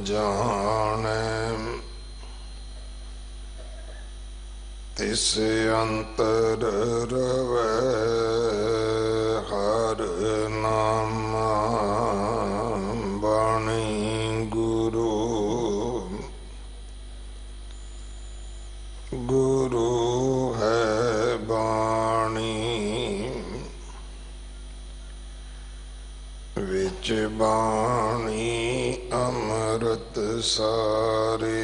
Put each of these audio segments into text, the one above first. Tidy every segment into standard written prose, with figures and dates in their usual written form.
जाने तिस अंतर रवै हर नाम बाणी गुरु गुरु है बाणी विच बाणी अमृत सारे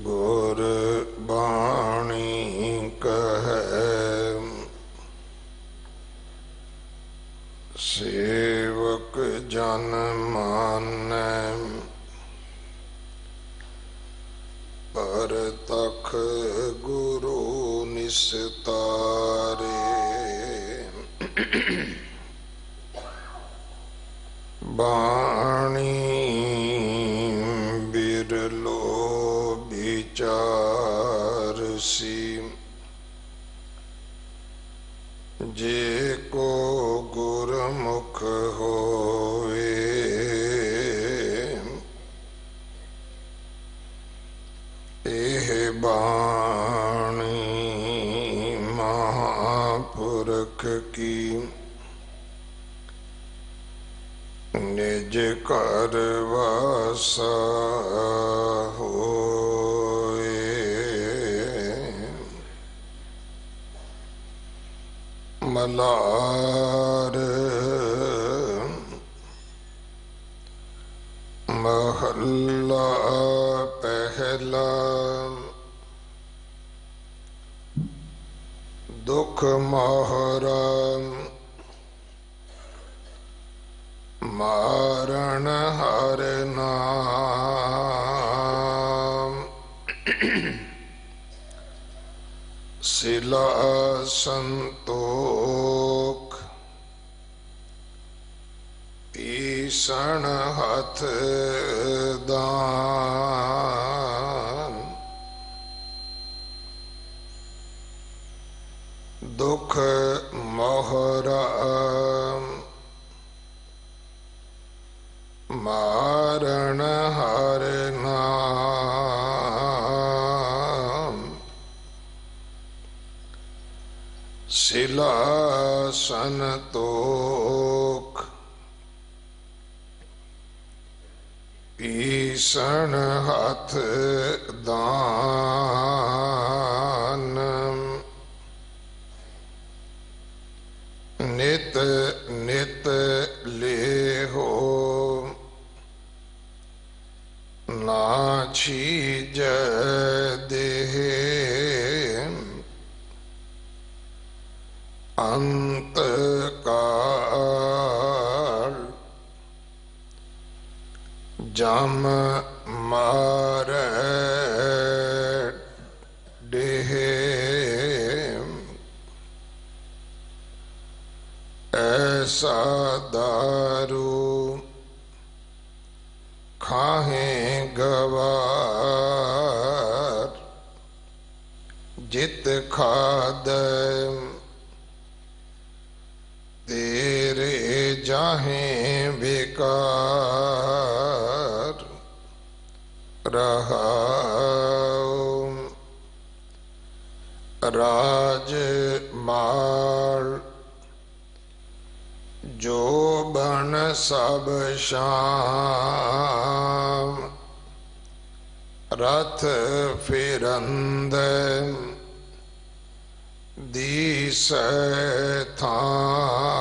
गुर बाणी कहे सेवक जन मानै पर तख गुरु निस्तारे बाणी बिरलो विचारसी जे को गुरमुख होवे एह बाणी महापुरख की निज कर वासा होए मलार महल्ला पहला दुख मोहरा मारण हर नाम सिला संतोख ईसण हथ दान दुख मोहरा मारण हर नाम सिला संतोख ईसण हथ दान नित नित ले हो ना छीज देह अंत काल जम मार देह ऐसा दारू खाहे गवार जित खाद तेरे जाहे बेकार रहा राज माल जो बन सब शाम रथ फिरंद दीस थाम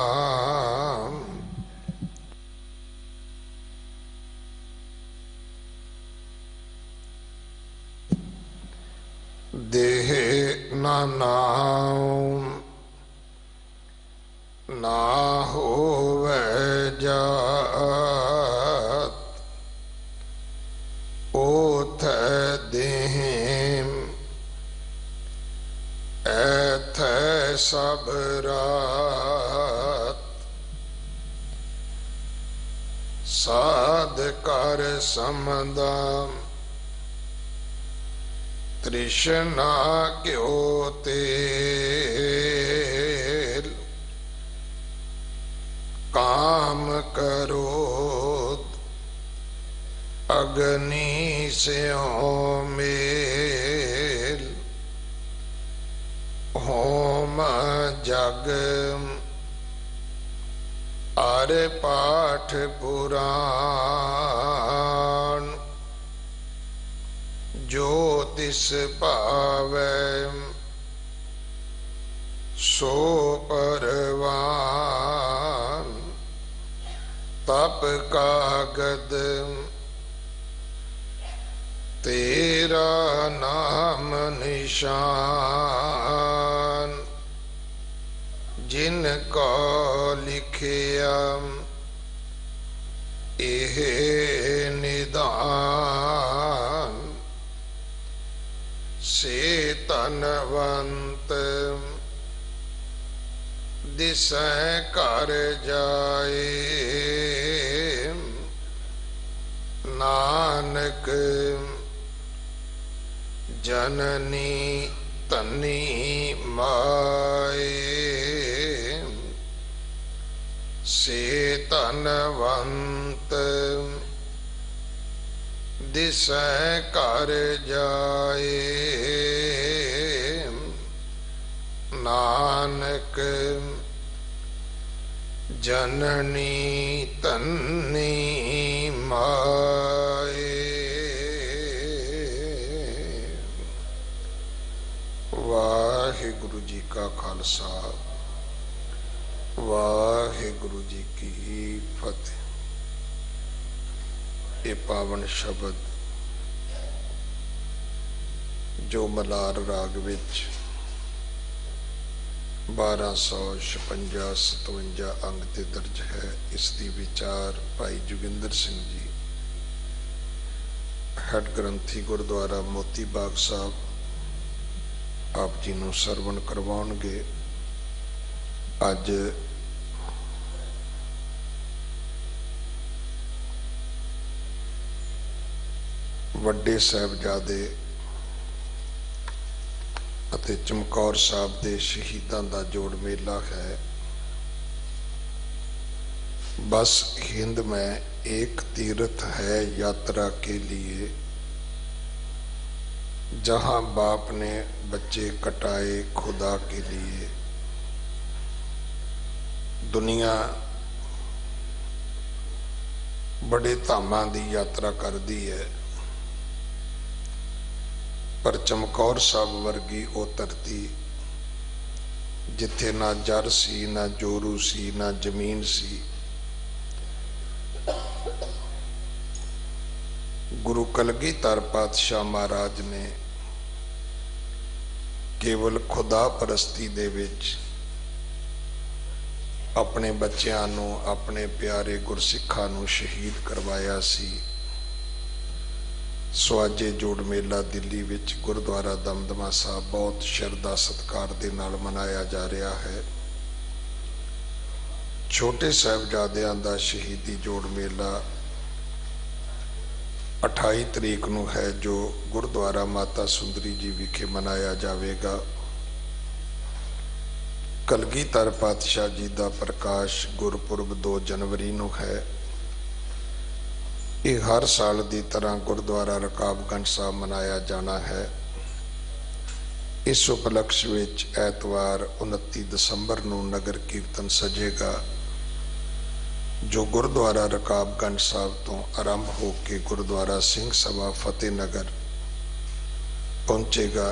देह नाम ना होवे जात ओथ देह एथ सब रात साध कर समदाम तृष्णा क्यो तेल काम करोत अग्नि स्यों मेल होम जग आर पाठ पुराण जो तिस पावै सो परवान तप कागद तेरा नाम निशान जिनको लिखिया एह निदान से तनवंत दिसै कर जाए नानक जननी तनी माए से तनवंत दिसै कर जाए नानक जननी तन्नी माए। वाहिगुरु जी का खालसा वाहिगुरु जी की फतेह। ये पावन शब्द जो मलार राग विच 1256-57 अंग ते दर्ज है, इसकी विचार भाई जोगिंदर सिंह जी हेड ग्रंथी गुरुद्वारा मोती बाग साहब आप जी नूं सरवण करवाउणगे। अज वड्डे साहिबजादे अते चमकौर साहब दे शहीदां दा जोड़ मेला है। बस हिंद में एक तीर्थ है यात्रा के लिए, जहां बाप ने बच्चे कटाए खुदा के लिए। दुनिया बड़े धामां दी यात्रा करदी है, पर चमकौर साहब वर्गी वो धरती जिथे ना जर सी ना जोरू सी ना जमीन सी, गुरु कलगीधर पातशाह महाराज ने केवल खुदा परस्ती दे विच अपने बच्चों नूं, अपने प्यारे गुरसिखां नूं शहीद करवाया सी। सुआजे जोड़ मेला दिल्ली विच गुरुद्वारा दमदमा साहब बहुत शरदा सत्कार दे नाल मनाया जा रहा है। छोटे साहिबजादियां दा शहीदी जोड़ मेला 28 तरीक नूं है, जो गुरुद्वारा माता सुंदरी जी विखे मनाया जाएगा। कलगीधर पातशाह जी का प्रकाश गुरपुरब 2 जनवरी नूं है। ये हर साल की तरह गुरुद्वारा रकाबगंज साहब मनाया जाना है। इस उपलक्ष्य विच ऐतवार 29 दसंबर नूं नगर कीर्तन सजेगा, जो गुरुद्वारा रकाबगंज साहब तो आरंभ होकर गुरुद्वारा सिंह सभा फतेहनगर पहुंचेगा।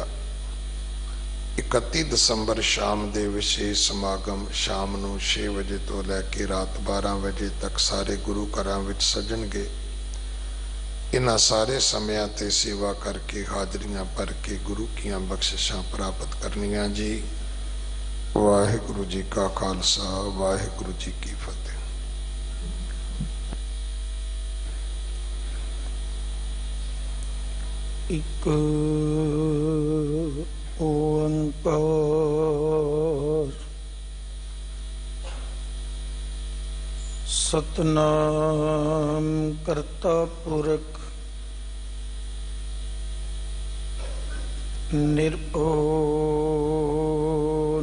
31 दसंबर शाम के विशेष समागम शाम नूं 6 बजे तो लैके रात 12 बजे तक सारे गुरु घरां विच सजणगे। इन्हां सारे समयां ते सेवा करके हाजरियां भर के गुरु कीयां बख्शिशां प्राप्त करनियां जी। वाहिगुरु जी का खालसा वाहिगुरु जी की फतेह। एक ओंकार सतनाम करता पुरख निर्भय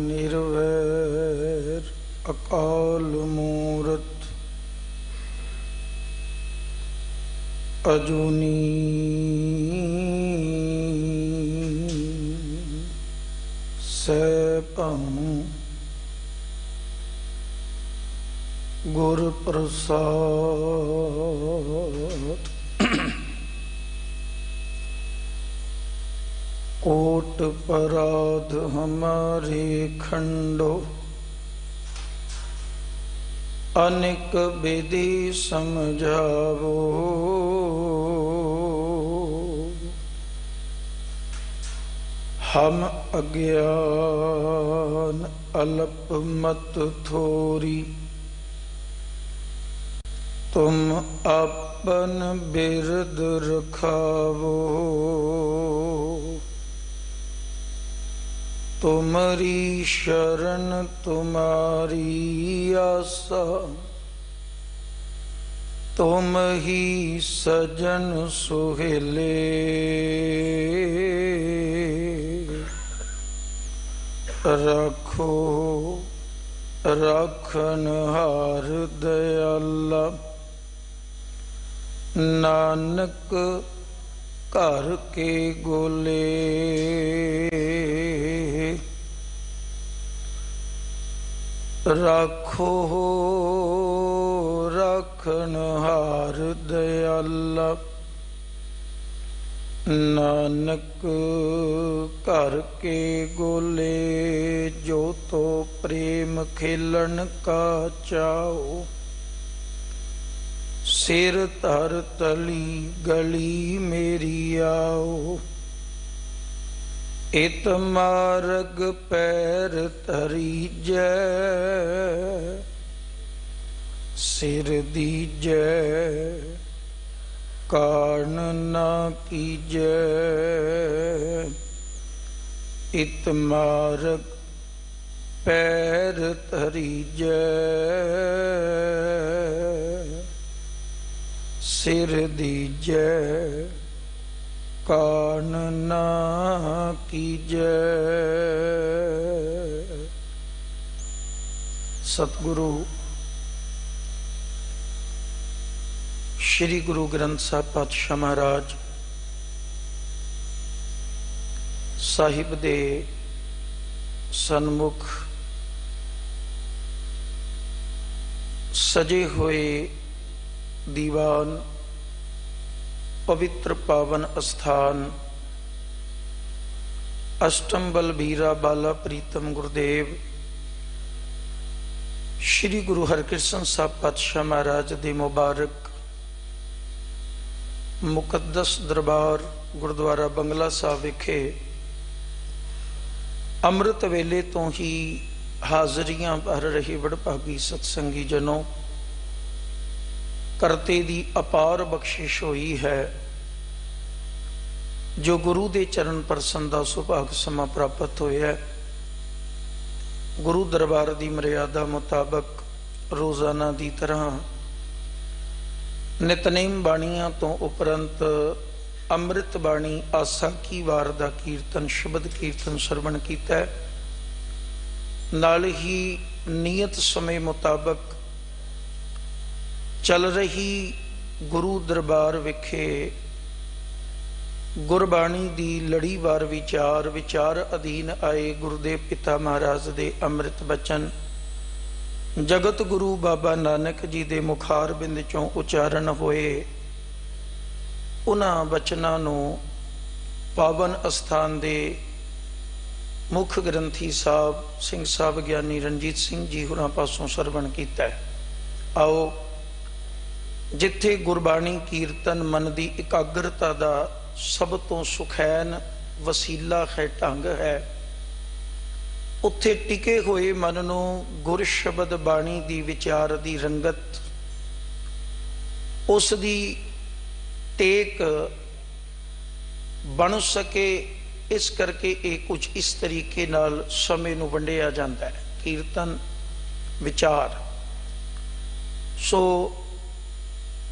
निर्वैर अकाल मूरत अजूनी सैभं गुर प्रसाद। कोट पराध हमारे खंडो अनेक विधि समझावो। हम अज्ञान अल्प मत थोरी तुम अपन बिरद रखावो। तुम्हारी शरण तुम्हारी आसा तुम ही सजन सुहेले। रखो रखनहार दयाला नानक घर के गोले। राखो रखनहार दयाला नानक घर के गोले। जो तो प्रेम खेलन का चाओ सिर धर तली गली मेरी आओ। इत मार्ग पैर धरी जय सिर दीजै कारण ना कीजै। इत मार्ग पैर धरी जय सिर दीजै कान ना कीजै। सतगुरु श्री गुरु ग्रंथ साहिब पातशाह महाराज साहिब दे सन्मुख सजे हुए दीवान पवित्र पावन स्थान अष्टम बलबीरा बाला प्रीतम गुरुदेव श्री गुरु हरकृष्ण साहब पातशाह महाराज दे मुबारक मुकद्दस दरबार गुरुद्वारा बंगला साहब विखे अमृत वेले तो ही हाजरियां भर रहे वडभागी सत्संगी जनों। करते दी अपार बख्शिश हुई है जो गुरु दे चरण परसन दा सुभाग समा प्राप्त होया। गुरु दरबार दी मर्यादा मुताबक रोजाना दी तरह नितनेम बाणियां तो उपरंत अमृत बाणी आसा की वार दा कीर्तन शब्द कीर्तन सरवण कीता। नाल ही नियत समय मुताबक चल रही गुरु दरबार विखे गुरबाणी दी लड़ीवार विचार अधीन आए गुरुदेव पिता महाराज दे अमृत बचन जगत गुरु बाबा नानक जी दे मुखार बिंद चों उचारण होए। उन्हां बचनां नूं पावन अस्थान दे मुख ग्रंथी साहब सिंह साहब ज्ञानी रणजीत सिंह जी होरां पासों सरवण कीता है। आओ जिथे गुरबाणी कीर्तन मन की एकाग्रता का सब तो सुखैन वसीला है ढंग है उत्थे टिके हुए मन नूं गुर शब्द बाणी दी विचार दी रंगत उस दी टेक बन सके। इस करके एक कुछ इस तरीके नाल समय नूं वंडिया जाता है कीर्तन विचार। सो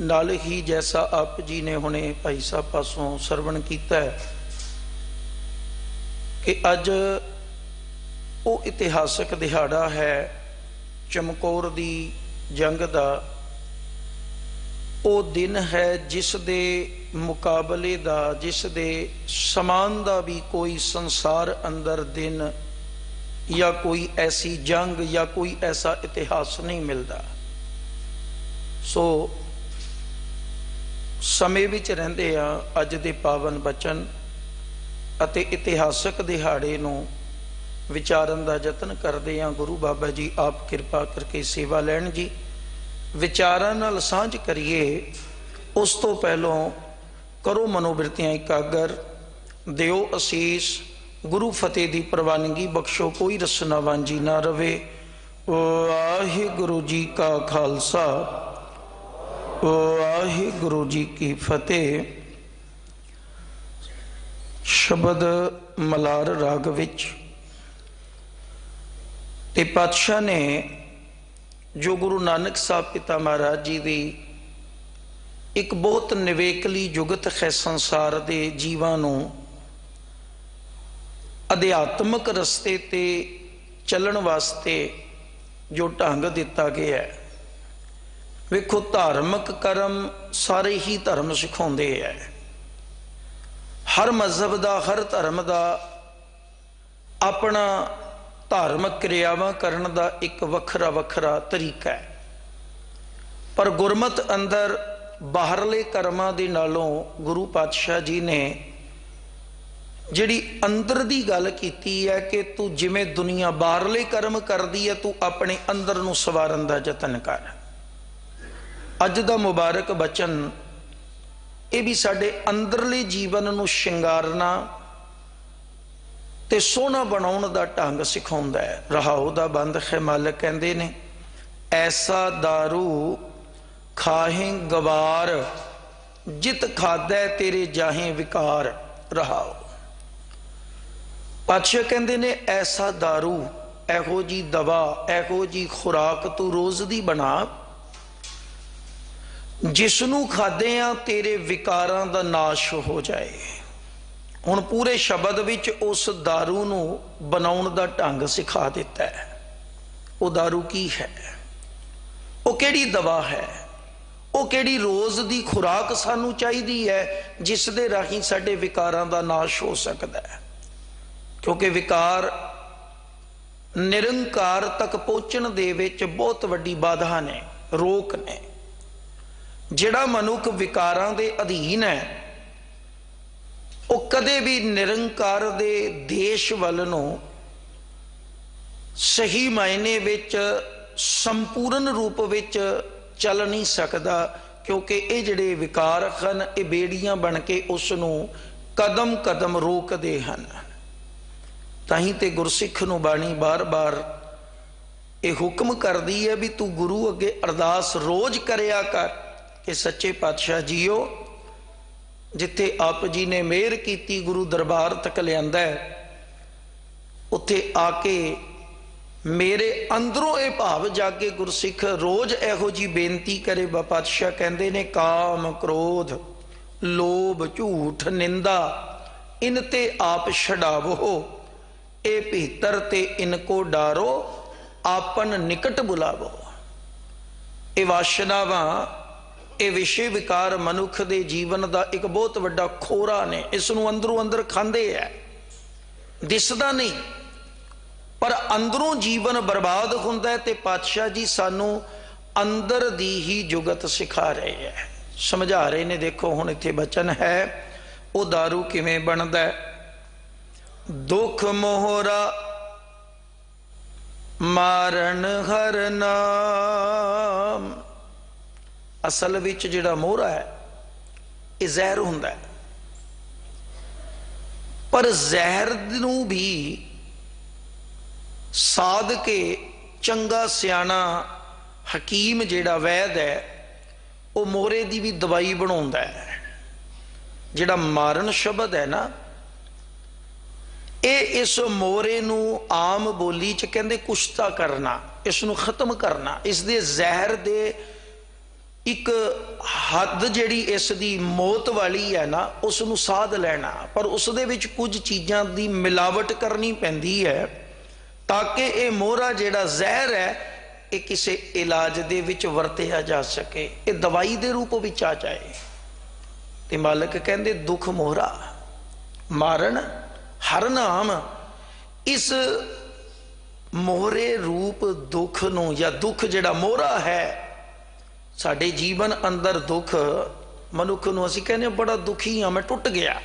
नाल ही जैसा आप जी ने हुणे भाई साहब पासों सरवण कीता है कि अज वो इतिहासक दिहाड़ा है चमकौर दी जंग दा ਉਹ ਦਿਨ ਹੈ ਜਿਸ ਦੇ ਮੁਕਾਬਲੇ ਦਾ, ਜਿਸ ਦੇ ਸਮਾਨ ਦਾ ਵੀ ਕੋਈ ਸੰਸਾਰ ਅੰਦਰ ਦਿਨ ਜਾਂ ਕੋਈ ਐਸੀ ਜੰਗ ਜਾਂ ਕੋਈ ਐਸਾ ਇਤਿਹਾਸ ਨਹੀਂ ਮਿਲਦਾ। ਸੋ ਸਮੇਂ ਵਿੱਚ ਰਹਿੰਦੇ ਆ ਅੱਜ ਦੇ ਪਾਵਨ ਬਚਨ ਅਤੇ ਇਤਿਹਾਸਕ ਦਿਹਾੜੇ ਨੂੰ ਵਿਚਾਰਨ ਦਾ ਯਤਨ ਕਰਦੇ ਆ। ਗੁਰੂ ਬਾਬਾ ਜੀ ਆਪ ਕਿਰਪਾ ਕਰਕੇ ਸੇਵਾ ਲੈਣ ਜੀ। ਵਿਚਾਰਾਂ ਨਾਲ ਸਾਂਝ ਕਰੀਏ। ਉਸ ਤੋਂ ਪਹਿਲੋਂ ਕਰੋ ਮਨੋਬਿਰਤੀਆਂ ਇਕਾਗਰ, ਦਿਓ ਅਸੀਸ। ਗੁਰੂ ਫਤਿਹ ਦੀ ਪ੍ਰਵਾਨਗੀ ਬਖਸ਼ੋ, ਕੋਈ ਰਸਨਾ ਵਾਂਝੀ ਨਾ ਰਵੇ। ਵਾਹਿਗੁਰੂ ਜੀ ਕਾ ਖਾਲਸਾ, ਵਾਹਿਗੁਰੂ ਜੀ ਕੀ ਫਤਿਹ। ਸ਼ਬਦ ਮਲਾਰ ਰਾਗ ਵਿੱਚ ਤੇ ਪਾਤਸ਼ਾਹ ਨੇ ਜੋ ਗੁਰੂ ਨਾਨਕ ਸਾਹਿਬ ਪਿਤਾ ਮਹਾਰਾਜ ਜੀ ਦੀ ਇੱਕ ਬਹੁਤ ਨਿਵੇਕਲੀ ਜੁਗਤ ਹੈ ਸੰਸਾਰ ਦੇ ਜੀਵਾਂ ਨੂੰ ਅਧਿਆਤਮਕ ਰਸਤੇ ਤੇ ਚੱਲਣ ਵਾਸਤੇ ਜੋ ਢੰਗ ਦਿੱਤਾ ਗਿਆ ਹੈ। ਵੇਖੋ, ਧਾਰਮਿਕ ਕਰਮ ਸਾਰੇ ਹੀ ਧਰਮ ਸਿਖਾਉਂਦੇ ਹੈ। ਹਰ ਮਜ਼ਹਬ ਦਾ, ਹਰ ਧਰਮ ਦਾ ਆਪਣਾ ਧਾਰਮਿਕ ਕਿਰਿਆਵਾਂ ਕਰਨ ਦਾ ਇੱਕ ਵੱਖਰਾ ਵੱਖਰਾ ਤਰੀਕਾ ਹੈ। ਪਰ ਗੁਰਮਤ ਅੰਦਰ ਬਾਹਰਲੇ ਕਰਮਾਂ ਦੇ ਨਾਲੋਂ ਗੁਰੂ ਪਾਤਸ਼ਾਹ ਜੀ ਨੇ ਜਿਹੜੀ ਅੰਦਰ ਦੀ ਗੱਲ ਕੀਤੀ ਹੈ ਕਿ ਤੂੰ ਜਿਵੇਂ ਦੁਨੀਆ ਬਾਹਰਲੇ ਕਰਮ ਕਰਦੀ ਹੈ, ਤੂੰ ਆਪਣੇ ਅੰਦਰ ਨੂੰ ਸਵਾਰਨ ਦਾ ਯਤਨ ਕਰ। ਅੱਜ ਦਾ ਮੁਬਾਰਕ ਬਚਨ ਇਹ ਵੀ ਸਾਡੇ ਅੰਦਰਲੇ ਜੀਵਨ ਨੂੰ ਸ਼ਿੰਗਾਰਨਾ ਤੇ ਸੋਹਣਾ ਬਣਾਉਣ ਦਾ ਢੰਗ ਸਿਖਾਉਂਦਾ ਹੈ। ਰਹਾਉ ਦਾ ਬੰਦ ਹੈ। ਮਾਲਕ ਕਹਿੰਦੇ ਨੇ, ਐਸਾ ਦਾਰੂ ਖਾਹੇ ਗਵਾਰ, ਜਿਤ ਖਾਦਾ ਤੇਰੇ ਜਾਹੇ ਵਿਕਾਰ। ਰਹਾਉ। ਪਾਤਸ਼ਾਹ ਕਹਿੰਦੇ ਨੇ, ਐਸਾ ਦਾਰੂ, ਇਹੋ ਜੀ ਦਵਾ, ਇਹੋ ਜੀ ਖੁਰਾਕ ਤੂੰ ਰੋਜ਼ ਦੀ ਬਣਾ, ਜਿਸ ਨੂੰ ਖਾਦੇ ਆ ਤੇਰੇ ਵਿਕਾਰਾਂ ਦਾ ਨਾਸ਼ ਹੋ ਜਾਏ। ਹੁਣ ਪੂਰੇ ਸ਼ਬਦ ਵਿੱਚ ਉਸ ਦਾਰੂ ਨੂੰ ਬਣਾਉਣ ਦਾ ਢੰਗ ਸਿਖਾ ਦਿੱਤਾ ਹੈ। ਉਹ ਦਾਰੂ ਕੀ ਹੈ, ਉਹ ਕਿਹੜੀ ਦਵਾ ਹੈ, ਉਹ ਕਿਹੜੀ ਰੋਜ਼ ਦੀ ਖੁਰਾਕ ਸਾਨੂੰ ਚਾਹੀਦੀ ਹੈ ਜਿਸ ਦੇ ਰਾਹੀਂ ਸਾਡੇ ਵਿਕਾਰਾਂ ਦਾ ਨਾਸ਼ ਹੋ ਸਕਦਾ ਹੈ। ਕਿਉਂਕਿ ਵਿਕਾਰ ਨਿਰੰਕਾਰ ਤੱਕ ਪਹੁੰਚਣ ਦੇ ਵਿੱਚ ਬਹੁਤ ਵੱਡੀ ਬਾਧਾ ਨੇ, ਰੋਕ ਨੇ। ਜਿਹੜਾ ਮਨੁੱਖ ਵਿਕਾਰਾਂ ਦੇ ਅਧੀਨ ਹੈ ਉਹ ਕਦੇ ਵੀ ਨਿਰੰਕਾਰ ਦੇ ਦੇਸ਼ ਵੱਲ ਨੂੰ ਸਹੀ ਮਾਇਨੇ ਵਿੱਚ ਸੰਪੂਰਨ ਰੂਪ ਵਿੱਚ ਚੱਲ ਨਹੀਂ ਸਕਦਾ। ਕਿਉਂਕਿ ਇਹ ਜਿਹੜੇ ਵਿਕਾਰ ਹਨ ਇਹ ਬੇੜੀਆਂ ਬਣ ਕੇ ਉਸ ਨੂੰ ਕਦਮ ਕਦਮ ਰੋਕਦੇ ਹਨ। ਤਾਂ ਹੀ ਤੇ ਗੁਰਸਿੱਖ ਨੂੰ ਬਾਣੀ ਬਾਰ-ਬਾਰ ਇਹ ਹੁਕਮ ਕਰਦੀ ਹੈ ਵੀ ਤੂੰ ਗੁਰੂ ਅੱਗੇ ਅਰਦਾਸ ਰੋਜ਼ ਕਰਿਆ ਕਰ ਕਿ ਸੱਚੇ ਪਾਤਸ਼ਾਹ ਜੀਓ, ਜਿੱਥੇ ਆਪ ਜੀ ਨੇ ਮਿਹਰ ਕੀਤੀ ਗੁਰੂ ਦਰਬਾਰ ਤੱਕ ਲਿਆਂਦਾ ਹੈ, ਉੱਥੇ ਆ ਕੇ ਮੇਰੇ ਅੰਦਰੋਂ ਇਹ ਭਾਵ ਜਾਗੇ ਗੁਰਸਿੱਖ ਰੋਜ਼ ਇਹੋ ਜੀ ਬੇਨਤੀ ਕਰੇ। ਪਾਤਸ਼ਾਹ ਕਹਿੰਦੇ ਨੇ, ਕਾਮ ਕ੍ਰੋਧ ਲੋਭ ਝੂਠ ਨਿੰਦਾ ਇਨ ਤੇ ਆਪ ਛਡਾਵੋ, ਇਹ ਭੀਤਰ ਤੇ ਇਨਕੋ ਡਾਰੋ, ਆਪਨ ਨਿਕਟ ਬੁਲਾਵੋ। ਇਹ ਵਾਸ਼ਨਾਵਾਂ, ਇਹ ਵਿਸ਼ੇ ਵਿਕਾਰ ਮਨੁੱਖ ਦੇ ਜੀਵਨ ਦਾ ਇੱਕ ਬਹੁਤ ਵੱਡਾ ਖੋਰਾ ਨੇ। ਇਸ ਨੂੰ ਅੰਦਰੋਂ ਅੰਦਰ ਖਾਂਦੇ ਹੈ, ਦਿਸਦਾ ਨਹੀਂ, ਪਰ ਅੰਦਰੋਂ ਜੀਵਨ ਬਰਬਾਦ ਹੁੰਦਾ ਹੈ। ਤੇ ਪਾਤਸ਼ਾਹ ਜੀ ਸਾਨੂੰ ਅੰਦਰ ਦੀ ਹੀ ਜੁਗਤ ਸਿਖਾ ਰਹੇ ਹੈ, ਸਮਝਾ ਰਹੇ ਨੇ। ਦੇਖੋ ਹੁਣ ਇੱਥੇ ਬਚਨ ਹੈ, ਉਹ ਦਾਰੂ ਕਿਵੇਂ ਬਣਦਾ ਹੈ। ਦੁੱਖ ਮੋਹਰਾ ਮਾਰਨ ਹਰ ਨਾਮ। ਅਸਲ ਵਿੱਚ ਜਿਹੜਾ ਮੋਹਰਾ ਹੈ ਇਹ ਜ਼ਹਿਰ ਹੁੰਦਾ ਹੈ, ਪਰ ਜ਼ਹਿਰ ਨੂੰ ਵੀ ਸਾਧ ਕੇ ਚੰਗਾ ਸਿਆਣਾ ਹਕੀਮ ਜਿਹੜਾ ਵੈਦ ਹੈ ਉਹ ਮੋਹਰੇ ਦੀ ਵੀ ਦਵਾਈ ਬਣਾਉਂਦਾ ਹੈ। ਜਿਹੜਾ ਮਾਰਨ ਸ਼ਬਦ ਹੈ ਨਾ, ਇਹ ਇਸ ਮੋਹਰੇ ਨੂੰ ਆਮ ਬੋਲੀ ਚ ਕਹਿੰਦੇ ਕੁਸ਼ਤਾ ਕਰਨਾ, ਇਸ ਨੂੰ ਖਤਮ ਕਰਨਾ। ਇਸ ਦੇ ਜ਼ਹਿਰ ਦੇ ਇੱਕ ਹੱਦ ਜਿਹੜੀ ਇਸ ਦੀ ਮੌਤ ਵਾਲੀ ਹੈ ਨਾ, ਉਸ ਨੂੰ ਸਾਧ ਲੈਣਾ। ਪਰ ਉਸ ਦੇ ਵਿੱਚ ਕੁਝ ਚੀਜ਼ਾਂ ਦੀ ਮਿਲਾਵਟ ਕਰਨੀ ਪੈਂਦੀ ਹੈ ਤਾਂ ਕਿ ਇਹ ਮੋਹਰਾ ਜਿਹੜਾ ਜ਼ਹਿਰ ਹੈ ਇਹ ਕਿਸੇ इलाज दे विच वरतिया जा सके, ये दवाई दे रूप विच आ जाए। ते मालिक कहंदे दुख मोहरा मारन हर नाम, इस मोहरे रूप दुख नूं या दुख जिहड़ा मोहरा है साडे जीवन अंदर, दुख मनुख नूं असीं कहने बड़ा दुखी हाँ, मैं टुट गया,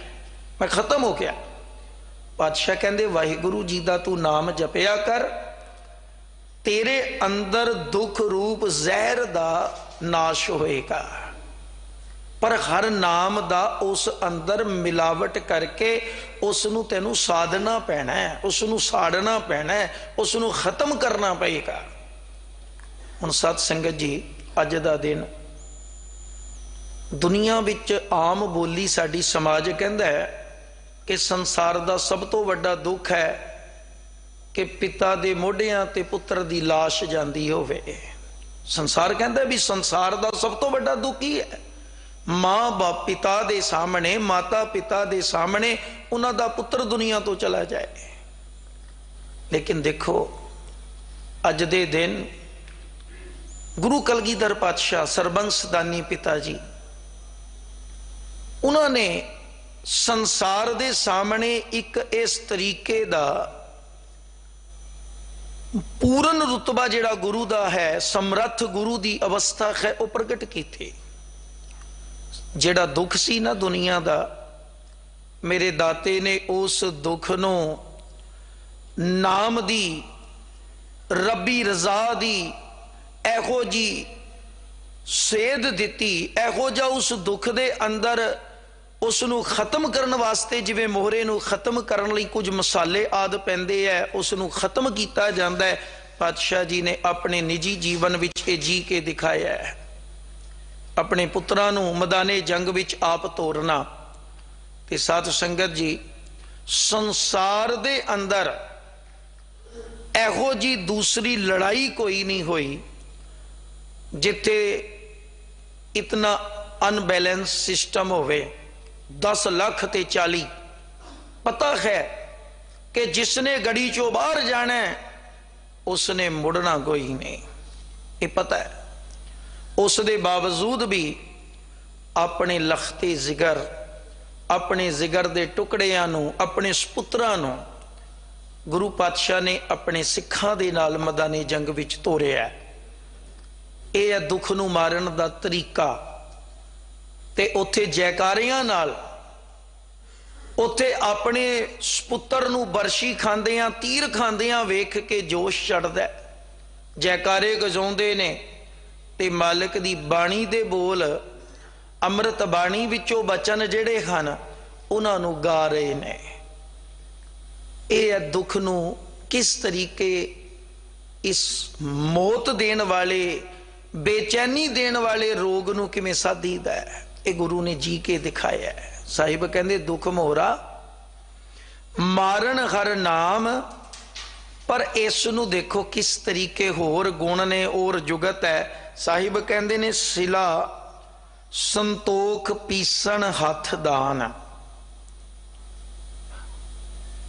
मैं खत्म हो गया। पातशाह कहंदे वाहिगुरु जी दा तू नाम जपिया कर, तेरे अंदर दुख रूप जहर दा नाश होएगा। पर हर नाम दा उस अंदर मिलावट करके उसनू तेनू साधना पैना है, उसनू साड़ना पैना है, उसनू खत्म करना पेगा। हुण सत संगत जी, अज दा दिन दुनिया विच आम बोली साडी समाज कहंदा है कि संसार दा सब तो वड्डा दुख है कि पिता दे मोढियां ते पुत्र दी लाश जांदी होवे। संसार कहंदा भी संसार दा सब तो वड्डा दुख ही है, मां बाप पिता दे सामने, माता पिता दे सामने उन्हां दा पुत्र दुनिया तो चला जाए। लेकिन देखो अज दे दिन गुरु कलगीधर पातशाह सरबंस दानी पिता जी, उन्होंने संसार दे सामने एक इस तरीके दा पूर्ण रुतबा जिहड़ा गुरु दा है, समर्थ गुरु दी अवस्था है, वह प्रगट की थी। जिहड़ा दुख सी ना दुनिया दा, मेरे दाते ने उस दुख नूं नाम दी, रब्बी रजा दी एहो जी सेध दिती, एहो जा उस दुख दे अंदर उसनू खत्म करने वास्ते, जिवें मोहरे नू खत्म करने लई कुछ मसाले आदि पैंदे है, उसनू खत्म किया जाता है। पातशाह जी ने अपने निजी जीवन विच ये जी के दिखाया है। अपने पुत्रां नू मैदाने जंग विच आप तोरना। ते साध संगत जी, संसार दे अंदर एहो जी दूसरी लड़ाई कोई नहीं हुई जिथे इतना अनबैलेंस सिस्टम होवे। 10 लाख ते 40, पता है कि जिसने गड़ी चो बाहर जाना है उसने मुड़ना कोई नहीं, ये पता है। उस दे बावजूद भी अपने लखते जिगर, अपने जिगर दे टुकड़ियां नू, अपने सपुत्रां नू गुरु पातशाह ने अपने सिखां दे नाल मैदाने जंग विच तोरिया। यह है दुख नू मारन दा तरीका। ते उथे जयकारियां नाल, उथे अपने सपुत्र नू बरशी खांदियां, तीर खांदियां वेख के जोश चढ़दा। जयकारे गजाउंदे ने ते मालिक दी बाणी दे बोल, अमृत बाणी विचों बचन जिहड़े हन उन्हां नू गा रहे ने। यह है दुख नू किस तरीके इस मौत देण वाले, बेचैनी देण वाले रोग नू किवें साधीदा है, ये गुरु ने जी के दिखाया है। साहिब कहंदे दुख मोहरा मारन हर नाम, पर इस नू देखो किस तरीके होर गुण ने और जुगत है। साहिब कहंदे ने सिला संतोख पीसन हथ दान।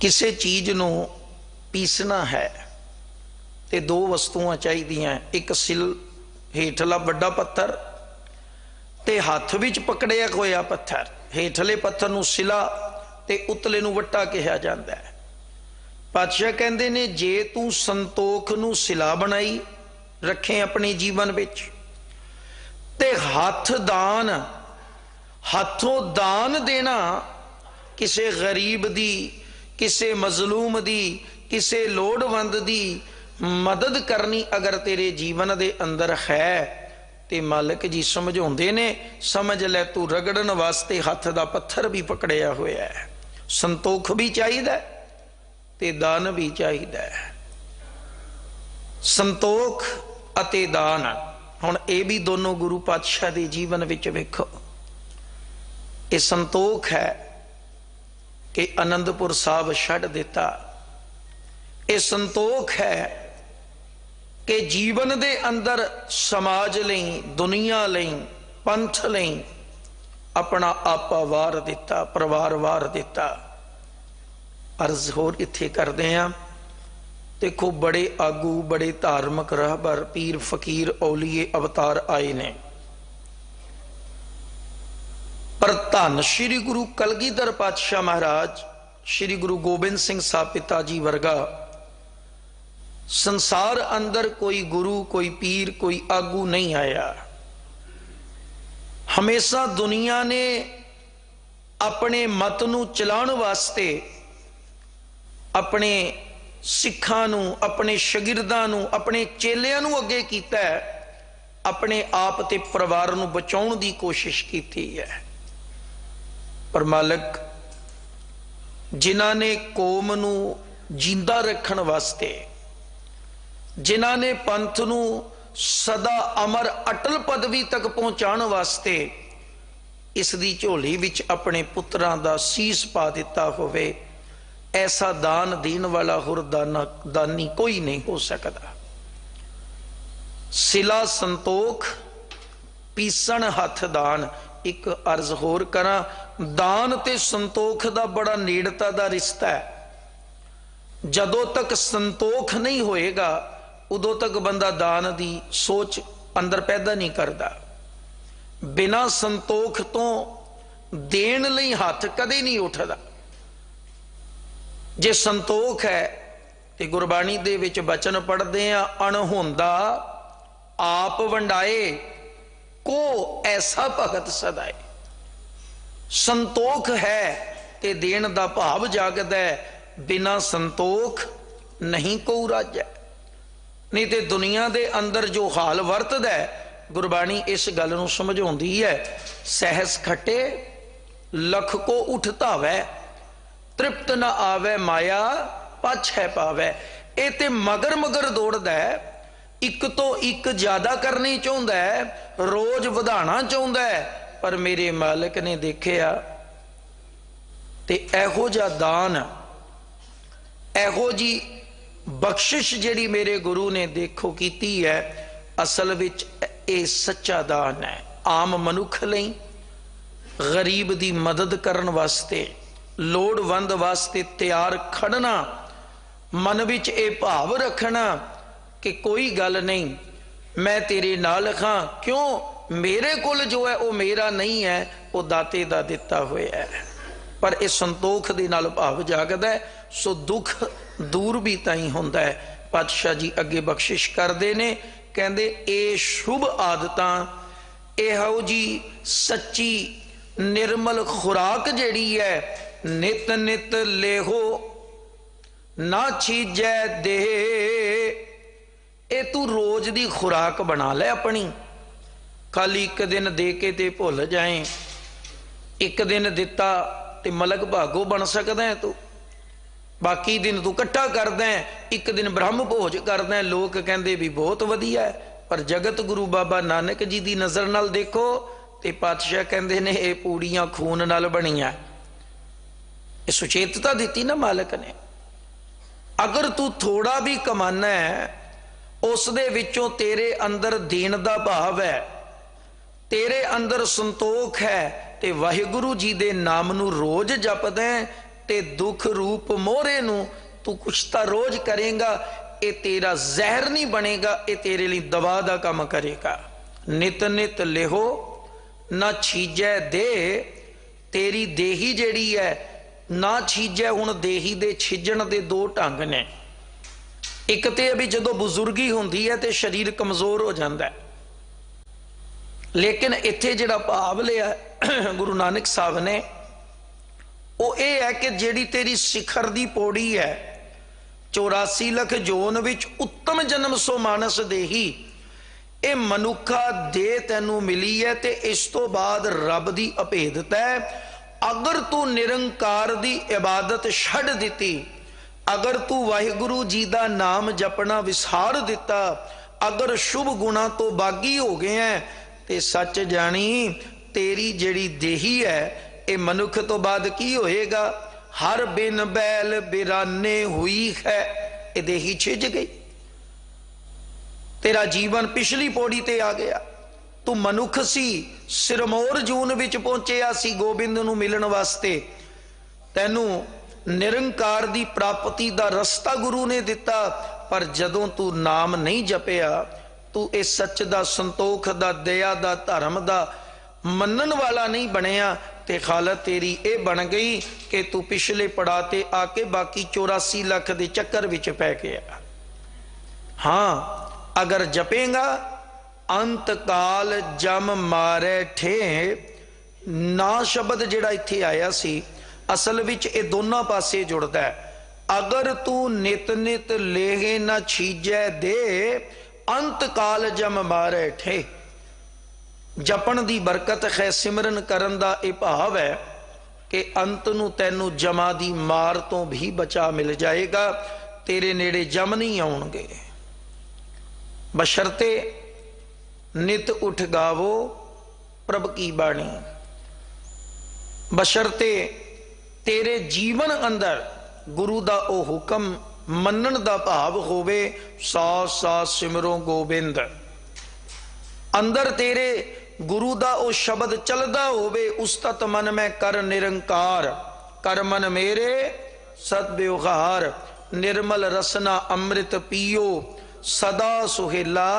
किसी चीज नू पीसना है ते 2 वस्तुआं चाहिदियां, एक सिल हेठला वड्डा पत्थर ते हाथ विच पकड़िया होया पत्थर। हेठले पत्थर नू सिला ते उतले नू वट्टा कहा जाता है। पातशाह कहंदे ने जे तू संतोख नू सिला बनाई रखे अपने जीवन विच, ते हथ दान, हाथों दान देना, किसे गरीब दी, किसे मजलूम दी, किसे लोड़वंद दी मदद करनी अगर तेरे जीवन दे अंदर है ते मालिक जी समझाउंदे ने, समझ ले तू रगड़न वास्ते हथ दा पत्थर भी पकड़िया होया है। संतोख भी चाहिए ते दान भी चाहिए। संतोख अते दान, हुण ये भी दोनों गुरु पातशाह दे जीवन विच वेखो। ये संतोख है कि आनंदपुर साहब छड्ड दिता। ये संतोख है कि जीवन दे अंदर समाज लई, दुनिया लई, पंथ लई अपना आपा वार दिता, परिवार वार दिता। अर्ज होर इत्थे करदे हां देखो बड़े आगू, बड़े धार्मिक राहबर, पीर फकीर औलीए अवतार आए ने, पर धन श्री गुरु कलगीधर पातशाह महाराज, श्री गुरु गोबिंद सिंह साहब पिता जी वर्गा संसार अंदर कोई गुरु, कोई पीर, कोई आगू नहीं आया। हमेशा दुनिया ने अपने मत नूं चलाउण वास्ते अपने सिखां नूं, अपने शगिरदां नूं, अपने चेलियां नूं अगे कीता है, अपने आप ते परिवार नूं बचाउण दी कोशिश कीती है। पर मालिक जिन्हां ने कौम नूं जिंदा रखण वास्ते, जिन्हां ने पंथ नूं सदा अमर अटल पदवी तक पहुंचाण वास्ते इस दी झोली विच अपने पुत्रां दा सीस पा दिता होवे, ऐसा दान देने वाला होर दानी कोई नहीं हो सकता। सिला संतोख पीसण हथ दान। एक अर्ज होर करा, दान ते संतोख दा बड़ा नेड़ता दा रिश्ता है। जदों तक संतोख नहीं होएगा उदों तक बंदा दान दी सोच अंदर पैदा नहीं करता। बिना संतोख तो देण लई हथ कदे नहीं उठदा। जे संतोख है तो गुरबाणी दे विच बचन पढ़ते हैं, अणहोंदा आप वंडाए को ऐसा भगत सदाए। संतोख है ते देण दा भाव जागदा है, बिना संतोख नहीं को राजा। नहीं तो दुनिया दे अंदर जो हाल वरतदा है, गुरबाणी इस गल नूं समझाउंदी है, सहस खटे लख को उठ धावै, तृप्त न आवे माया पछ है पावे। ये ते मगर मगर दौड़दा है, एक तो एक ज्यादा करनी चाहुंदा है, रोज वधाना चाहुंदा है, पर मेरे मालिक ने देखिया ते एहो जा दान, एहो जी बख्शिश जिहड़ी मेरे गुरु ने देखो कीती है, असल विच ये सच्चा दान है। आम मनुख लई गरीब दी मदद करन वास्ते, लोड़वंद वास्ते तैयार खड़ना, मन विच ये भाव रखना कि कोई गल नहीं, मैं तेरे नाल हां, क्यों मेरे कोल जो है वो मेरा नहीं है, वो दाते दा दिता होया है। पर इस संतोख दे नाल भाव जागदा है, सो दुख दूर भी ताई हुंदा है। पातशाह जी अगे बख्शिश करदे ने, कहंदे ए शुभ आदतां, इहो जी सच्ची निर्मल खुराक जिहड़ी है, नित नित लेहो ना छीजै दे। ए तू रोज दी खुराक बना ले अपनी, खाली एक दिन दे के ते भुल जाए। एक दिन दिता ते मलक भागो बन सकदा है तू, बाकी दिन तू कट्ठा करदा है, एक दिन ब्रह्म भोज करदा है, लोग कहंदे भी बहुत वधिया है। पर जगत गुरु बाबा नानक जी दी नज़र नाल देखो ते पातशाह कहंदे ने ये पूड़ियां खून नाल बणियां। ये सुचेतता दी ना मालिक ने। अगर तू थोड़ा भी कमाना है, उस दे विचों तेरे अंदर देण दा भाव है, तेरे अंदर संतोख है, ते वाहिगुरु जी दे नाम नू रोज जपदा है, ते दुख रूप मोहरे नू तू कुछ तां रोज करेगा, ये तेरा जहर नहीं बनेगा, ये तेरे लिए दवा दा काम करेगा। नित नित लेहो ना छीजै दे। तेरी देही जिहड़ी है ना छीजै। हुण देही दे छिजण दे दो ढंग ने। एक ते अभी जदों बुजुर्गी हुंदी है ते शरीर कमजोर हो जाता है, लेकिन इत्थे जिहड़ा भाव लिया गुरु नानक साहब ने, वो ये है कि जिहड़ी तेरी शिखर दी पौड़ी है, 84 लख जोन विच उत्तम जन्म सो मानस देही, ये मनुखा दे तैनू मिली है, ते इस तो बाद रब दी अभेदता है। अगर तू निरंकार दी इबादत छड्ड दिती, अगर तू वाहिगुरु जी दा नाम जपना विसार दिता, अगर शुभ गुणा तो बागी हो गए हैं, ते सच जानी तेरी जिहड़ी देही है, ये मनुख तो बाद की होएगा? हर बिन बैल बिराने हुई है, ये देही छिज गई। तेरा जीवन पिछली पौड़ी ते आ गया। तू मनुख सी, सिरमौर जून विच पहुंचिया सी गोबिंद नूं मिलण वास्ते, तैनू निरंकार दी प्राप्ति दा रस्ता गुरु ने दिता, पर जदों तू नाम नहीं जपिया, तू इस सच दा, संतोख दा, दया दा, धर्म दा मनन वाला नहीं बनया, ते हालत तेरी ये बन गई कि तू पिछले पड़ा ते आके बाकी 84 लाख के चक्कर विच पै गया। हाँ, अगर जपेगा अंत काल जम मारे ठे ना शब्द जिहड़ा इत्थे आया सी, असल विच ये दोनों पासे जुड़दा है। अगर तू नित नित लेहे न छीजै दे, अंत काल जम मारे ठे। जपन दी बरकत है, सिमरन करन दा ये भाव है कि अंत नू तैनू जमा दी मार तो भी बचा मिल जाएगा, तेरे नेड़े जम नहीं आउणगे। बशर्ते नित उठ गावो प्रभ की बाणी, बशर्ते तेरे जीवन अंदर गुरु दा ओ हुक्म मनन दा भाव होवे, साथ साथ सिमरो गोबिंद। अंदर तेरे गुरु दा ओ शब्द चलदा होवे, उस्तत मन में कर निरंकार, कर मन मेरे सद व्यवहार, निर्मल रसना अमृत पियो, सदा सुहेला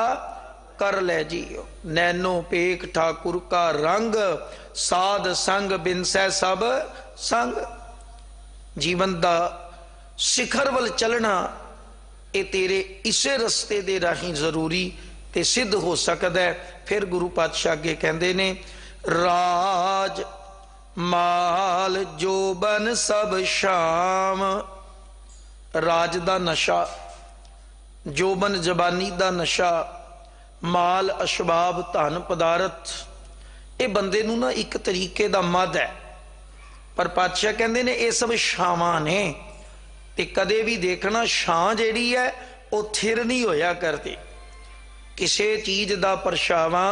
कर ले जियो। नैनो पेख ठाकुर का रंग, साध संग बिनसै सब संग। जीवन दा शिखर वल चलना ये तेरे इसे रस्ते दे राही जरूरी ते सिद्ध हो सकता है। फिर गुरु पातशाह अगे कहते ने, राज माल जोबन सब शाम। राज दा नशा, जोबन जबानी दा नशा, माल अशबाब धन पदारथ, ये बंदे नू ना एक तरीके दा मद है। पर पातशाह कहते ने ये सब छावां ने, ते कदे भी देखना छां जिहड़ी है वो थिर नहीं होया करती। किसी चीज दा परछावां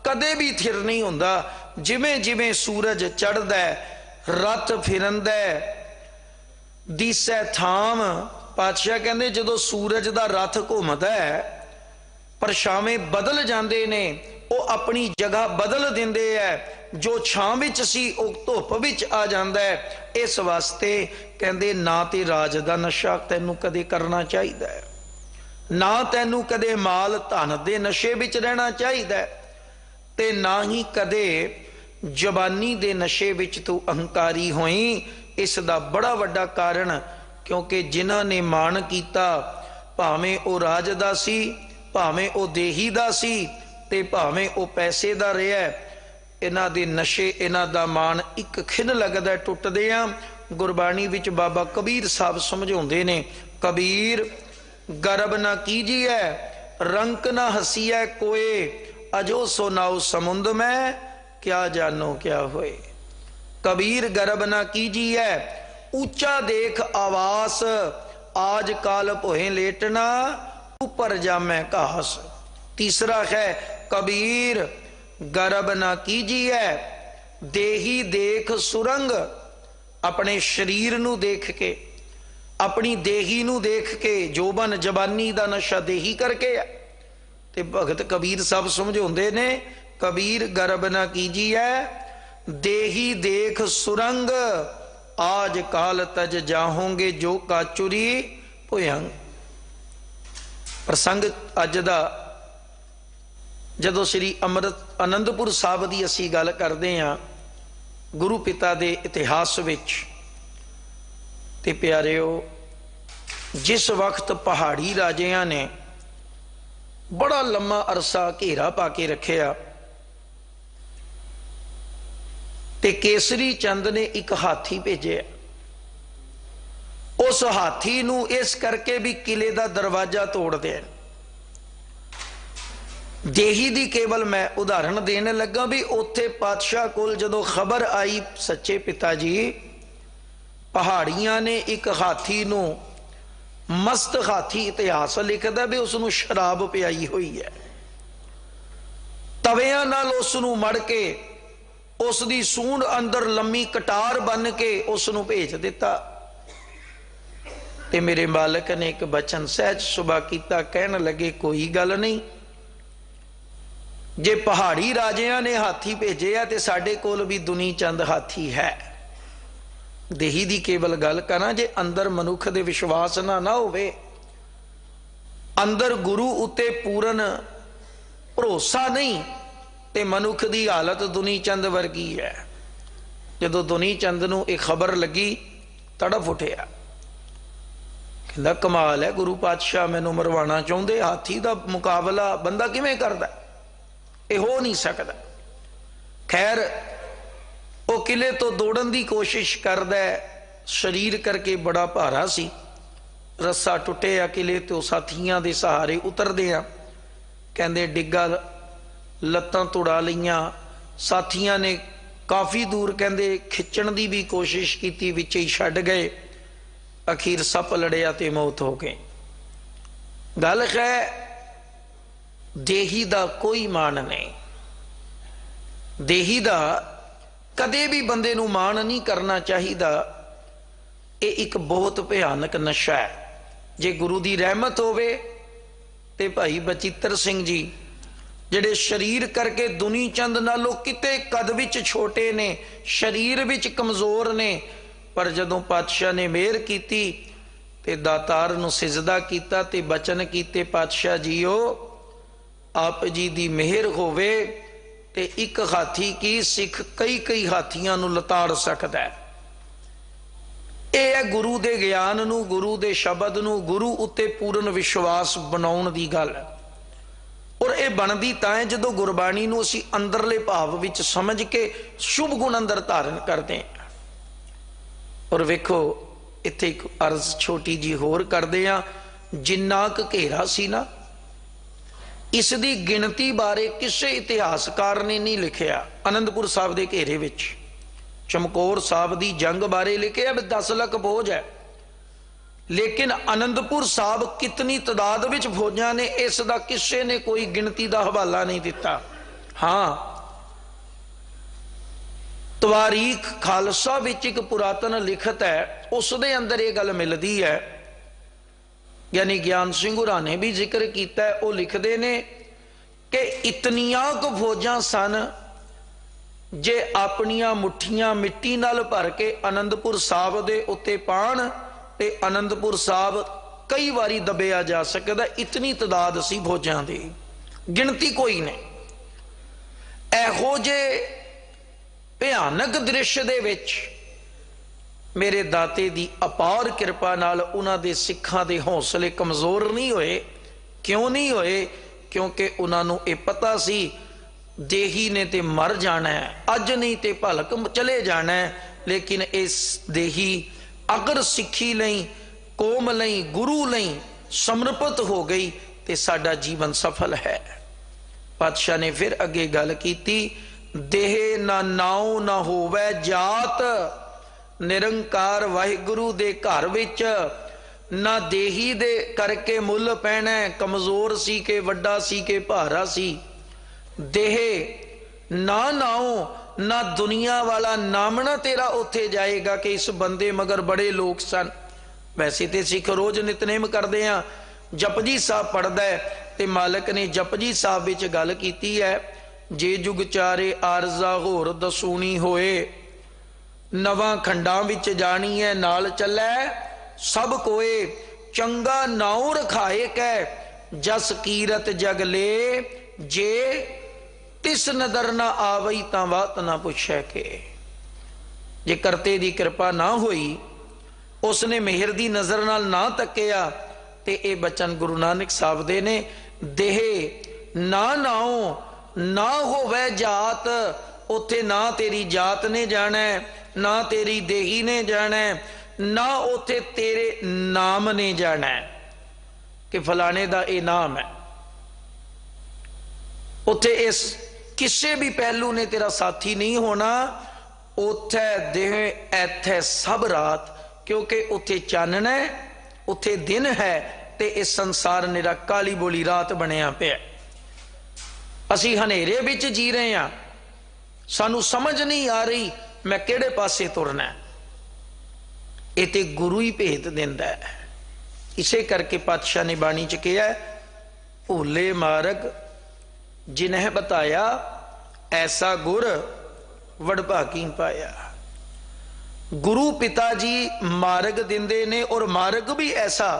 कदे भी थिर नहीं हुंदा। जिवें जिवें सूरज चढ़दा है, रत फिरंदा है, दिसै थाम। पातशाह कहते जदों सूरज दा रथ घुमदा है, परछावें बदल जाते ने, वो अपनी जगह बदल देंदे है। जो छां विच सी वो धुप विच आ जाता है। इस वास्ते कहते ना ते राज दा नशा तैनू कदे करना चाहिए, ना तैनू कदे माल धन दे नशे विच रहना चाहिए, ते ना ही कदे जबानी दे नशे विच तू अहंकारी होई। इस दा बड़ा वड्डा कारण, क्योंकि जिन्हां ने मान कीता, भावें वो राज दा सी, भावें वो देही दा सी, ते भावें वो पैसे दा रहा, इन्हां दे नशे, इन्हां दा मान एक खिन लगदा टुटदे आ। गुरबाणी विच बाबा कबीर साहब समझाउंदे ने, कबीर गर्व ना कीजिए, रंक ना हसीए कोए, अजो सुनाओ समुंद में, क्या जानो क्या होए। कबीर गर्व ना कीजिए, ऊंचा देख आवास, आज काल भोए लेटना, ऊपर जामे घास। तीसरा है, कबीर गर्व ना कीजिए, देही देख सुरंग। अपने शरीर नू देख के, अपनी देही नू देख के, जोबन जबानी दा नशा देही करके है। ते भगत कबीर साहब समझाउंदे ने, कबीर गर्व ना कीजिए, देही देख सुरंग, आज काल तज जाहोंगे जो काचुरी भुयंग। प्रसंग अज दा जदों श्री अमृत आनंदपुर साहब की असी गल करते हाँ, गुरु पिता के इतिहास विच, ते प्यारिओ, जिस वक्त पहाड़ी राजियां ने बड़ा लम्मा अरसा घेरा पा के रखिया, ते केसरी चंद ने एक हाथी भेजे। उस हाथी नू इस करके भी किले का दरवाजा तोड़ देन। देही दी केवल मैं उदाहरण देने लगा भी उत्थे पातशाह कोल जदों खबर आई, सच्चे पिता जी पहाड़ियां ने एक हाथी नू, मस्त हाथी, इतिहास लिखदा भी उसनू शराब पियाई हुई है, तवियां नाल उसनू मड़ के उसदी सूंड अंदर लम्मी कटार बन के उसनू भेज दिता। ते मेरे मालिक ने एक बचन सहज सुभा किया, कहन लगे कोई गल नहीं, जे पहाड़ी राजियां ने हाथी भेजे है तो साडे कोल भी दुनी चंद हाथी है। देही दी केवल गल करा, जे अंदर मनुख दे विश्वास ना होवे अंदर गुरु उत्ते पूरन भरोसा नहीं ते मनुख की हालत दुनी चंद वर्गी है। जदों दुनी चंद नूं एक खबर लगी तड़फ उठिया, कहंदा कमाल है गुरु पातशाह मैनू मरवाना चाहुंदे, हाथी का मुकाबला बंदा किवें करदा, ये हो नहीं सकता। खैर वो किले तो दौड़न की कोशिश करदा है, शरीर करके बड़ा भारा सी, रस्सा टुटिया किले तो साथियों के सहारे उतरदे आ, कहंदे डिग्गा लत्तां तुड़ा लईयां, साथियों ने काफ़ी दूर कहंदे खिंचण की भी कोशिश की, विच ही छड्ड गए, अखीर सप लड़िया ते मौत हो गई। गल है देही दा कोई मान नहीं, देही दा कदे भी बंदे नूं मान नहीं करना चाहिदा। ये एक बहुत भयानक नशा है। जे गुरु की रहमत होवे ते भाई बचित्र सिंह जी जिहड़े शरीर करके दुनी चंद नालों किते कद विच छोटे ने, शरीर विच कमजोर ने, पर जदों पातशाह ने मेहर की ते दातार नूं सिजदा कीता ते बचन कीते, पातशाह जीओ आप जी दी मेहर होवे ते एक हाथी की सिख कई कई हाथियां नूं लताड़ सकदा है। यह है गुरु दे ज्ञान नूं, गुरु दे शब्द नूं, गुरु उत्ते पूर्ण विश्वास बनाउण दी गल। और यह बनदी तां है जदों गुरबाणी नूं असीं अंदरले भाव विच समझ के शुभ गुण अंदर धारण करते हैं। और वेखो इत्थे एक अर्ज छोटी जी होर करदे आ, जिन्ना क घेरा सी ना, इसकी गिणती बारे किसी इतिहासकार ने नहीं लिखिया। आनंदपुर साहब के घेरे विच चमकौर साहब की जंग बारे लिखिया 10 लाख फौज है, लेकिन आनंदपुर साहब कितनी तादाद विच फौजां ने इसका किसी ने कोई गिणती का हवाला नहीं दिता। हाँ, तवारीख खालसा विच एक पुरातन लिखत है, उस दे अंदर ये गल मिलती है, यानी ज्ञान सिंह होरां ने भी जिक्र किया है। वो लिखते ने कि इतनियां को फौजां सन, जे अपनियां मुठियां मिट्टी नाल भर के आनंदपुर साहब दे उत्ते पाण ते आनंदपुर साहब कई बारी दबिया जा सकदा, इतनी तादाद सी फौजां दी, गिणती कोई नहीं। एहो जे भयानक दृश्य दे विच मेरे दाते दी अपार कृपा नाल उन्हां दे सिखां दे हौसले कमजोर नहीं होए। क्यों नहीं होए? क्योंकि उन्हां नूं इह पता सी देही ने ते मर जाना है, अज नहीं ते भलक चले जाना है, लेकिन इस देही अगर सिक्खी लई, कौम लई, गुरु लई समर्पित हो गई तो साडा जीवन सफल है। पातशाह ने फिर अगे गल कीती, देह ना नाउ ना होवे जात, निरंकार वाहिगुरु दे घर विच ना देही दे करके मुल पैना, कमजोर सी के वड्डा सी के भारा सी। देह ना नाओ ना दुनिया वाला नामना तेरा उथे जाएगा कि इस बंदे मगर बड़े लोग सन। वैसे तो सिख रोज नितनेम करते हैं, जपजी साहब पढ़दा है, ते मालिक ने जपजी साहब विच गल कीती है, जे जुग चारे आरजा होर दसूनी होए, नवां खंडां विच जानी है नाल चलै सब कोए, चंगा नाउ रखाए कै जस कीरत जग ले, जे तिस नदर ना आवई तां वात ना पुछै के। जे करते दी कृपा ना होई, उसने मेहर दी नजर नाल ना तकिया, ते ए बचन गुरु नानक साहब दे ने, देह ना नाओ ना होवे जात, उथे ना तेरी जात ने जाना है, ना तेरी देही ने जाना है, ना उथे तेरे नाम ने जाना है कि फलाने दा ये नाम है। उथे इस किसी भी पहलू ने तेरा साथी नहीं होना। उथे देह एथे सब रात, क्योंकि उथे चानना है, उथे दिन है, ते इस संसार निरा काली बोली रात बनया पिया। असी हनेरे विच जी रहे हैं, सानू समझ नहीं आ रही मैं किहड़े पासे तुरना है। ये तो गुरु ही भेद दिंदा है। इसे करके पातशाह ने बाणी च कहा, भूले मार्ग जिन्हें बताया, ऐसा गुर वडभागी पाया। गुरु पिता जी मार्ग दिंदे ने, और मार्ग भी ऐसा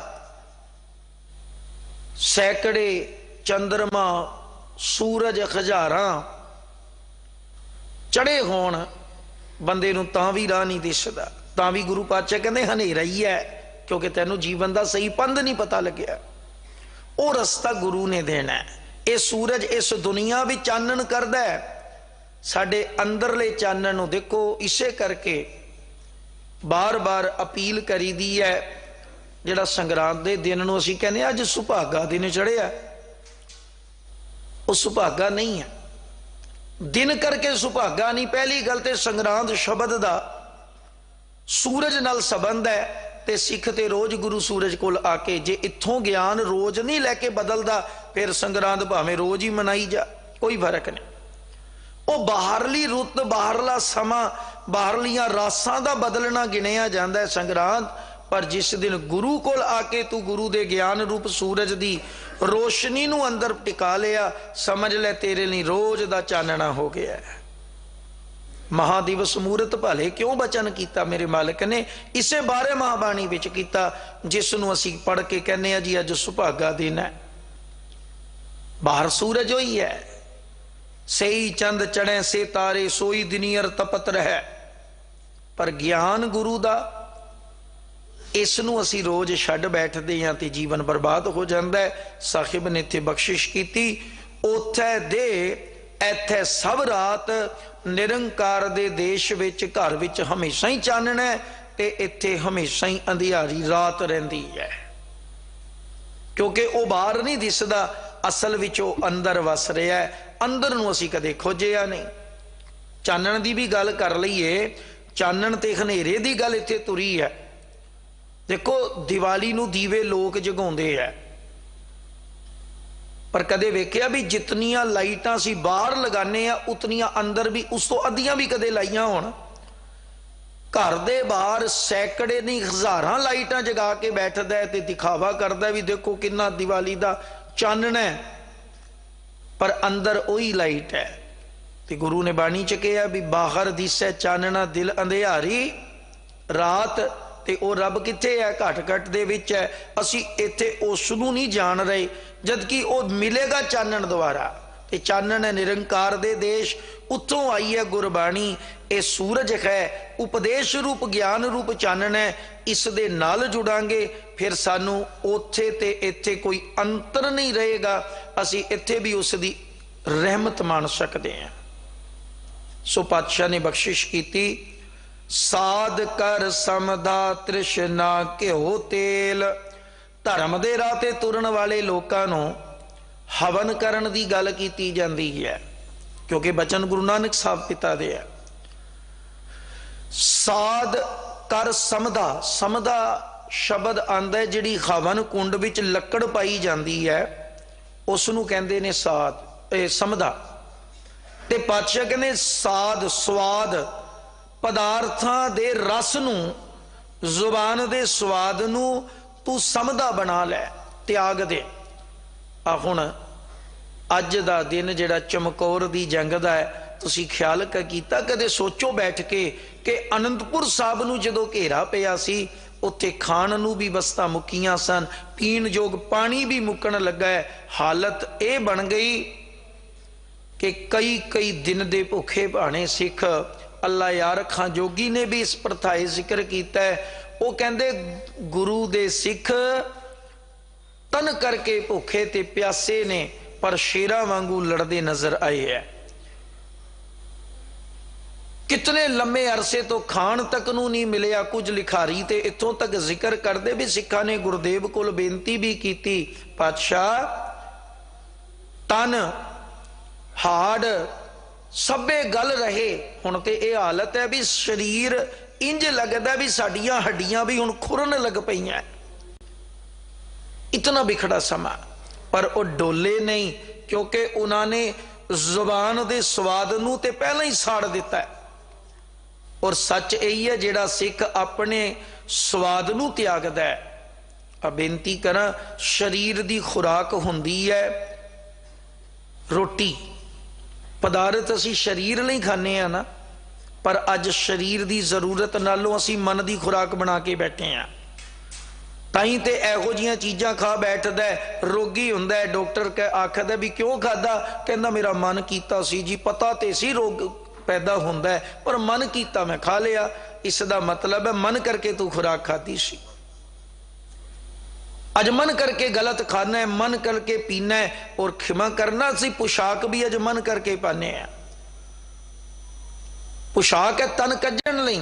सैकड़े चंद्रमा सूरज हजारां चढ़े होण बंदे नूं तां भी राह नहीं दिसदा, तां भी गुरु पातशाह कहंदे हनेरा ही है, क्योंकि तैनूं जीवन दा सही पंध नहीं पता लग्या। वो रस्ता गुरु ने देना है। ये सूरज इस दुनिया भी चानन करदा है, साडे अंदरले चानन नूं देखो। इसे करके बार बार अपील करी दी है, जिहड़ा संगरांद दे दिन नूं असीं कहने अज सुभागा दिन चढ़िया, वो सुभागा नहीं है। दिन करके सुभागा नहीं। पहली गल ते संगरांद शब्द दा सूरज नाल संबंध है, ते सिख ते रोज गुरु सूरज कोल आके जे इत्थों ज्ञान रोज नहीं लैके बदलदा, फिर संगरांद भावें रोज ही मनाई जा, कोई फर्क नहीं। वो बाहरली रुत, बाहरला समा, बाहरलियां रासां दा बदलना गिणिया जांदा है संगरांद। पर जिस दिन गुरु कोल आके तू गुरु दे ज्ञान रूप सूरज दी रोशनी नूं अंदर टिका लिया, समझ ले तेरे लिए रोज दा चानना हो गया है। महादिवस मूरत भाले क्यों बचन किया मेरे मालिक ने, इसे बारे महाबाणी विच कीता, जिसनूं असीं पढ़ के कहने जी अज सुभागा दिन है। बाहर सूरज होई है, सही चंद चढ़े से तारे, सोई दिनियर तपत रहे। पर ज्ञान गुरु दा इसनूं असीं रोज छड्ड बैठदे हां ते जीवन बर्बाद हो जांदा है। साहिब ने इत्थे बख्शिश कीती, उत्थे दे इत्थे सब रात, निरंकार दे देश विच घर विच हमेशा ही चानण है, ते इत्थे हमेशा ही अंधियारी रात रहिंदी है। क्योंकि वो बाहर नहीं दिसदा, असल विच वो अंदर वस रहा है। अंदर नूं असीं कदे खोजिया नहीं। चानण दी भी गल कर लईए, चानण ते हनेरे दी गल इत्थे तुरी है। देखो दिवाली नूं दीवे लोग जगाउंदे है, पर कदे वेख्या भी जितनियां लाइटां सी बाहर लगाने आ, उतनियां अंदर भी उस तो अद्धियां भी कदे लाइयां होण। घर दे बाहर सैकड़े नहीं हजारां लाइटां जगा के बैठदा है ते दिखावा करदा भी देखो किन्ना दिवाली दा चानण है, पर अंदर उही लाइट है। ते गुरु ने बाणी च कहा भी बाहर दिसै चानना दिल अंधियारी रात, ते ओ रब किथे है, घट घट दे विच है। असी इत्थे उस नूं नहीं जान रहे, जबकि वो मिलेगा चानन द्वारा। ते चानन है निरंकार दे देश, उत्थों आई है गुरबाणी। ये सूरज है, उपदेश रूप ज्ञान रूप चानन है। इस दे नाल जुड़ांगे फिर सानू ओथे ते इत्थे कोई अंतर नहीं रहेगा, असी इत्थे भी उसदी रहमत मान सकते हैं। सो पातशाह ने बख्शिश की, साध कर समधा तृष्णा घ्यो तेल। धर्म दे राह ते तुरन वाले लोकां नूं हवन करन दी गल कीती जांदी है, क्योंकि बचन गुरु नानक साहब पिता दे है। साध कर समधा, समधा शब्द आंदा है जिहड़ी हवन कुंड विच लकड़ पाई जांदी है, उसनूं कहंदे ने साध, समधा। ते पातशाह कहंदे साध स्वाद, पदार्थां दे रस नूं, जुबान दे स्वाद नूं तू समझदा बना लै, त्याग दे। आ हुण अज दा दिन जिहड़ा चमकौर दी जंग दा है, तुसीं ख्याल कीता कदे? सोचो बैठ के कि आनंदपुर साहब नूं जदों घेरा पिया सी, उत्थे खाण नूं भी वस्तां मुक्कीआं सन, पीण जोग पानी भी मुक्कण लगा है। हालत ये बन गई कि कई कई दिन दे भुखे भाणे सिख, अल्लाह यार खां जोगी ने भी इस प्रथाए जिक्र किया है। वो कहंदे गुरु दे सिख तन करके भुखे ते प्यासे ने, पर शेरां वांगू लड़दे नजर आए है। कितने लंबे अरसे तो खाण तक नूं नहीं मिलिया कुछ। लिखारी ते इत्थों तक जिक्र करदे भी सिखां ने गुरुदेव कोल बेनती भी की, पातशाह तन हाड़ सबे गल रहे। हुण ते ये हालत है भी शरीर इंज लगदा भी साडियां हड्डियां भी हुण खुरन लग पईयां। इतना बिखड़ा समा, पर वो डोले नहीं, क्योंकि उन्होंने जुबान दे स्वाद नूं ते पहला ही साड़ दिता है। और सच यही है, जिहड़ा सिख अपने स्वाद नूं त्यागदा है। आ बेनती करा, शरीर दी खुराक हुंदी है रोटी, पदार्थ असी शरीर नहीं खाने ना, पर अज शरीर की जरूरत नालों असी मन की खुराक बना के बैठे हैं। ताई ते एहो जिहियां चीज़ां खा बैठदा है, रोगी हुंदा है, डॉक्टर आखदा भी क्यों खादा, कहंदा मेरा मन कीता सी जी, पता ते सी रोग पैदा हुंदा है पर मन कीता मैं खा लिया। इसका मतलब है मन करके तू खुराक खाती सी, अज मन करके गलत खाना है, मन करके पीना है। और खिमा करना सी पोशाक भी अज मन करके पाने हैं। पोशाक है तन कजन लई,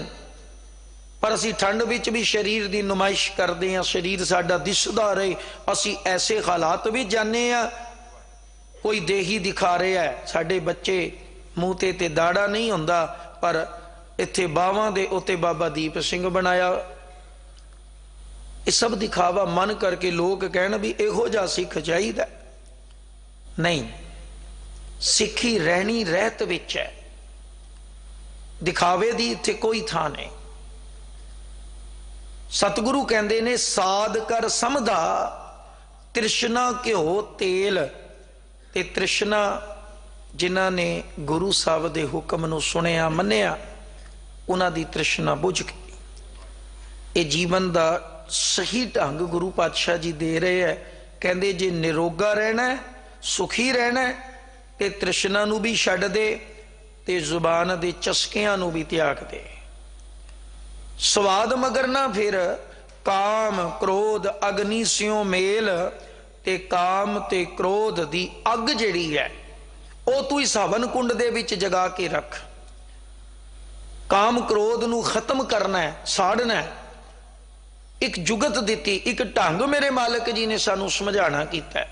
पर असी ठंड विच भी शरीर की नुमाइश करते हैं, शरीर साडा दिसदा रहे। असी ऐसे हालात भी जाने आ, कोई देही दिखा रहा है, साडे बच्चे मूँह ते दाड़ा नहीं हुंदा, पर इत्थे बावां दे उत्ते बाबा दीप सिंह बनाया। ये सब दिखावा मन करके लोग कहण भी इहो जिहा सिख चाहीदा। नहीं, सिखी रहनी रहत विच है, दिखावे दी इत्थे कोई थां नहीं। सतगुरु कहंदे ने साध कर समझा, तृष्णा घ्यो तेल। ते तृष्णा जिन्हां ने गुरु साहब दे हुक्म नूं सुनिया मन्निया, उन्हां दी तृष्णा बुझ गई। ये जीवन दा सही ढंग गुरु पातशाह जी दे रहे हैं। कहंदे जे निरोगा रहना है, सुखी रहना है, ते तृष्णा नूं भी छड्ड दे, ते जुबान दे चस्कियां नूं भी त्याग दे। स्वाद मगर ना फिर काम क्रोध अग्नि स्यों मेल, ते काम ते क्रोध दी अग जिहड़ी है ਉਹ तू इस हवन कुंड दे विच जगा के रख। काम क्रोध नूं खत्म करना है, साड़ना है। एक जुगत दिती, एक ढंग मेरे मालिक जी ने सानू समझाना कीता है।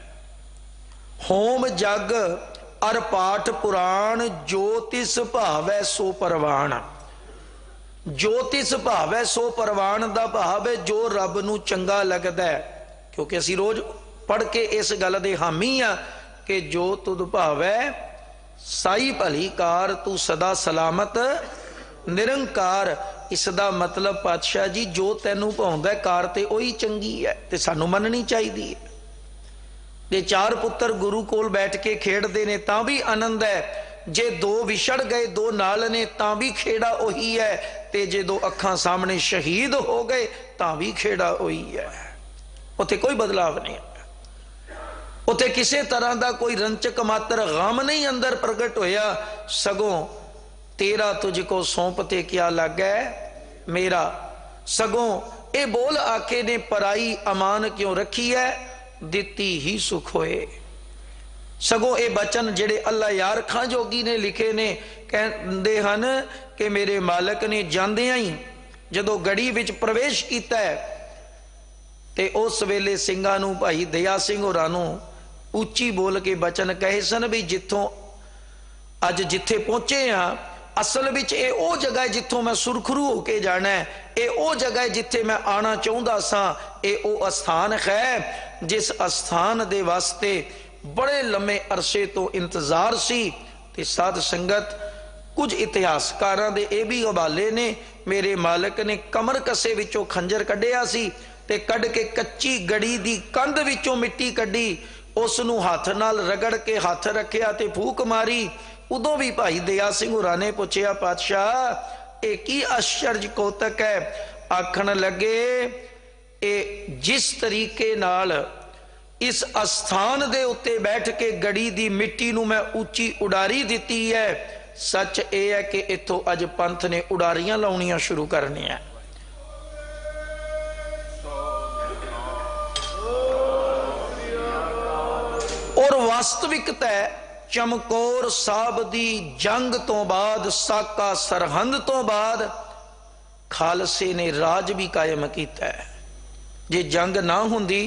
होम जग अर पाठ पुराण, जो तिस भावै सो परवान। जो तिस भावै सो परवान दा भाव है जो रब नूं चंगा लगदा है। क्योंकि असीं रोज पढ़ के इस गल दे हामी आ कि जो तुद भावै साई भली कार, तू सदा सलामत निरंकार। इसका मतलब पातशाह जी जो तैनू भाउंदा कार ते ओही चंगी है, ते सानू मननी चाहिदी है। ते चार पुत्र गुरु कोल बैठ के खेडदे ने तां भी आनंद है, जे दो विछड़ गए दो नाल ने तां भी खेड़ा ओही है, ते जे दो अखां सामने शहीद हो गए तां भी खेड़ा ओही है। उत्थे कोई बदलाव नहीं, उत्थे किसी तरह का कोई रंचक मात्र गम नहीं अंदर प्रगट होया। सगों तेरा तुझको सौंपते क्या लगे मेरा, सगों ए बोल आके ने पराई अमान क्यों रखी है, दिती ही सुख होए। सगों ए बचन जेड़े अल्लाह यार खां जोगी ने लिखे ने, कहते हैं कि मेरे मालिक ने जांदियां ही जदों गड़ी विच प्रवेश किया है, ते उस वेले सिंघां नूं भाई दया सिंह होरां नूं उच्ची बोल के बचन कहे सन भी जिथों अज जिथे पहुंचे हाँ, असल विच ये ओ जगह है जिथों मैं सुरखरू होके जाना है, ये ओ जगह है जिथे मैं आना चाहता सा। ये ओ स्थान है जिस स्थान दे वास्ते बड़े लंबे अरसे तो इंतजार सी। ते साध संगत कुछ इतिहासकारां दे ये भी हवाले ने, मेरे मालिक ने कमर कसे विचों खंजर कढ़िया सी, ते कढ़ के कच्ची गड़ी दी कंध विचों मिट्टी कढ़ी, उसनूं हाथ नाल रगड़ के हाथ रखिया ते फूक मारी। उदों भी भाई दया सिंह होरां ने पुछया पातशाह ये की आश्चर्य कौतक है। आखण लगे ए जिस तरीके नाल इस स्थान दे उत्ते बैठ के गड़ी दी मिट्टी नूं मैं उच्ची उडारी दिती है, सच ये है कि इथों अज पंथ ने उडारियां लाउणियां शुरू करनियां। और वास्तविकता है चमकौर साहब दी जंग तो बाद, साका सरहंद तो बाद खालसे ने राज भी कायम किया है। जे जंग ना हुंदी,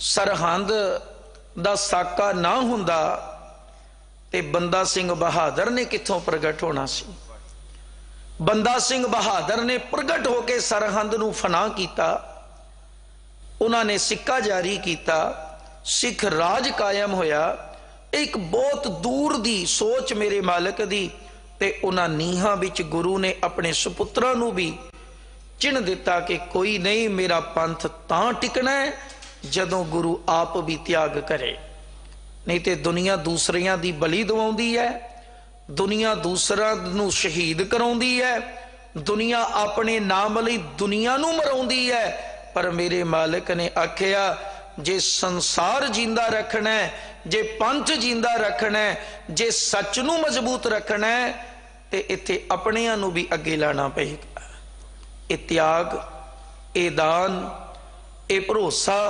सरहंद दा साका ना हुंदा, ते बंदा सिंह बहादुर ने कित्थों प्रगट होना सी। बंदा सिंह बहादुर ने प्रगट होके सरहंद नूं फना किया, उन्होंने सिक्का जारी किया, सिख राज कायम होया। एक बहुत दूर दी सोच मेरे मालिक दी, ते उन्हां नीहां विच गुरु ने अपने सुपुत्रां नूं भी चिन्ह दिता कि कोई नहीं, मेरा पंथ तां टिकना है जदों गुरु आप भी त्याग करे, नहीं तो दुनिया दूसरियां दी बलि दवाउंदी है, दुनिया दूसरा नूं शहीद कराउंदी है, दुनिया अपने नाम लई दुनिया नूं मराउंदी है, पर मेरे मालिक ने आख्या जे संसार जींदा रखना है, जे पंथ जींदा रखना है, जे सच नूं मजबूत रखना है, तो इत्थे अपनियां नूं भी अगे लाना पेगा। ये त्याग, ये दान, ये भरोसा,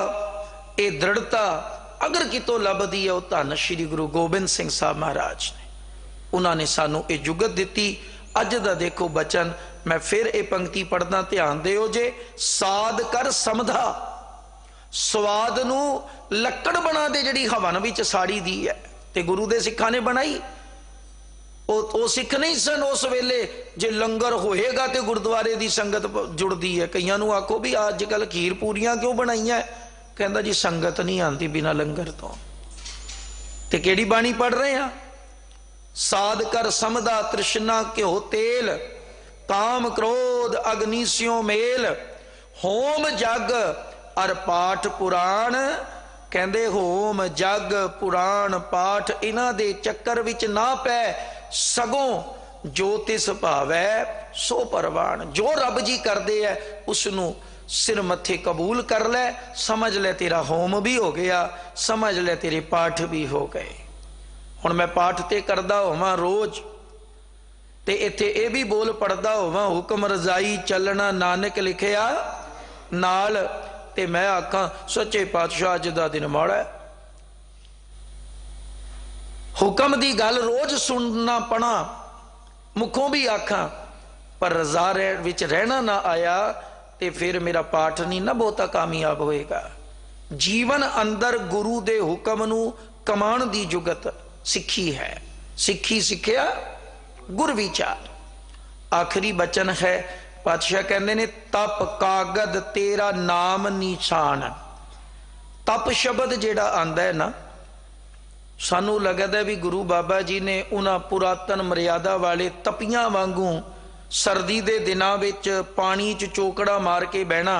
ये दृढ़ता अगर कितों लभदी है, वह धन श्री गुरु गोबिंद सिंह साहब महाराज ने, उन्होंने सानू ये जुगत दिती। अज दा देखो बचन, मैं फिर ये पंक्ति पढ़ना, ध्यान दिओ जे, साध कर समझा, स्वाद नू लकड़ बना दे जिहड़ी हवन विच साड़ी दी है, ते गुरु दे सिखां ने बनाई। ਉਹ सिख नहीं सन उस वेले, जे लंगर होएगा तो गुरुद्वारे की संगत जुड़ती है। कईयां नूं आखो भी अजकल खीर पूरियां क्यों बनाईयां, कहंदा जी संगत नहीं आती बिना लंगर तो। ते केड़ी बाणी पढ़ रहे हैं, साध कर समझा तृष्णा घ्यो तेल, काम क्रोध अग्नि स्यों मेल, होम जग अर पाठ पुराण। कहंदे होम जग पुराण पाठ इन्हां दे चक्कर विच ना पै, सगों जो तिस भावै सो परवान। जो रब जी करते है उसनू सिर मथे कबूल कर लै, समझ ले तेरा होम भी हो गया, समझ ले तेरे पाठ भी हो गए। हुण मैं पाठ ते करदा होवां रोज, ते इत्थे ये भी बोल पढ़दा होवां, हुक्म रजाई चलना नानक लिखिया नाल, ते मैं आखां सच्चे पातशाह अज दा दिन माड़ा है। हुक्म दी गल रोज सुनना पढ़ा, मुखों भी आखा, पर रजा विच रहना ना आया, ते फिर मेरा पाठ नहीं ना बहुता कामयाब होएगा। जीवन अंदर गुरु दे हुक्म नू कमान दी जुगत सिखी है, सिखी सिखिया गुर विचार। आखिरी बचन है, पातशाह कहते ने, तप कागद तेरा नाम निशान। तप शब्द जेड़ा आंदा है ना, सानू लगता है भी गुरु बाबा जी ने उन्हां पुरातन मर्यादा वाले तपियां वांगू सर्दी दे दिनां विच पानी च चोकड़ा मार के बहना,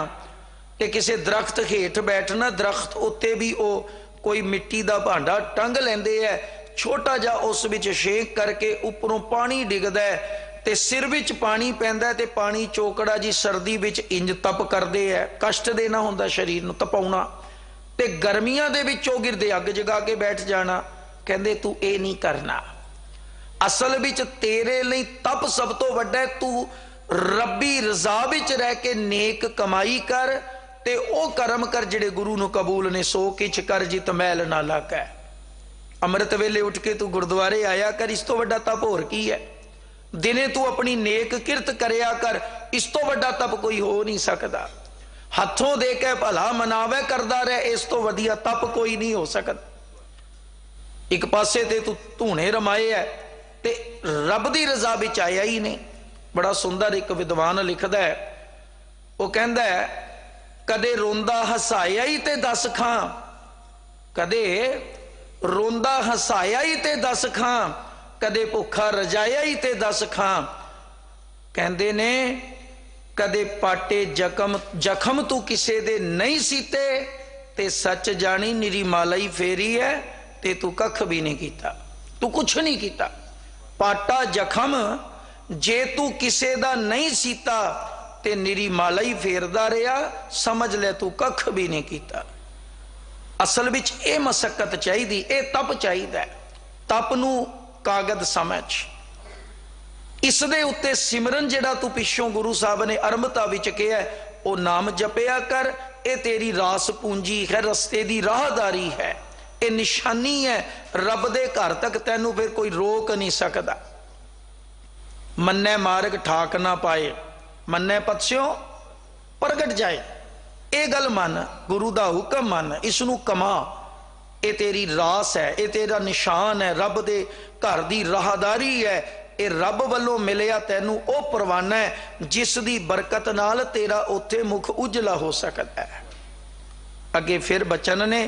ते किसी दरख्त हेठ बैठना, दरख्त उत्ते भी वो कोई मिट्टी का भांडा टंग लेंदे है, छोटा जा उस विच शेक करके उपरों पानी डिगदा है, ते सिर विच पानी पैंदा, ते पानी चोकड़ा जी सर्दी विच इंज तप करदे है, कष्ट देना हुंदा शरीर नूं तपाउणा। ते गर्मियां दे विचों गिरदे अग जगा के बैठ जाना। कहंदे तू ये नहीं करना, असल विच तेरे लिए तप सब तो वड्डा है। तू रब्बी रजा विच रह के नेक कमाई कर, ते ओ कर्म कर जिहड़े गुरु नूं कबूल ने, सो किछ कर जित मैल ना लागे। अमृत वेले उठ के तू गुरुद्वारे आया कर, इस तो वड्डा तप होर की है। दिने तू अपनी नेक किरत करया कर, इस तो वड्डा तप कोई हो नहीं सकता। हथों दे के भला मनावे करदा रहे, इस तो वधिया तप कोई नहीं हो सकता। एक पासे ते तू धूने रमाए है, ते रब दी रजा विच आया ही नहीं। बड़ा सुंदर एक विद्वान लिखदा है, वो कहंदा है, कदे रोंदा हसाया ही ते दस खां, कदे रोंदा हसाया ही ते दस खां, कदे भुखा रजाया ही ते दस खां। कहंदे ने, कदे पाटे जखम तू किसे दे नहीं सीते, ते सच जानी निरी माला ही फेरी है, ते तू कख भी नहीं कीता, तू कुछ नहीं कीता। पाटा जखम जे तू किसे दा नहीं सीता, ते निरी माला ही फेरदा रहा, समझ ले तू कख भी नहीं कीता। असल विच ये मशक्कत चाहिदी, ये तप चाहिदा। तप नू कागद समझ, इस दे उत्ते सिमरन जिहड़ा तू पिछों गुरु साहब ने अरंभता विच कहा, वो नाम जपिया कर। ये तेरी रास पूंजी है, रस्ते दी राहदारी है, ये निशानी है। रब दे घर तक तैनू फिर कोई रोक नहीं सकता। मन्ने मार्ग ठाक ना पाए, मन्ने पत्स्यों प्रगट जाए। ये गल मन, गुरु दा हुक्म मन, इसनू कमा। ये तेरी रास है, ये तेरा निशान है, रब दे घर दी राहदारी है। ये रब वालों मिलिया तैनू ओ परवाना है, जिस दी बरकत नाल तेरा उत्थे मुख उजला हो सकता है। अगे फिर बचन ने,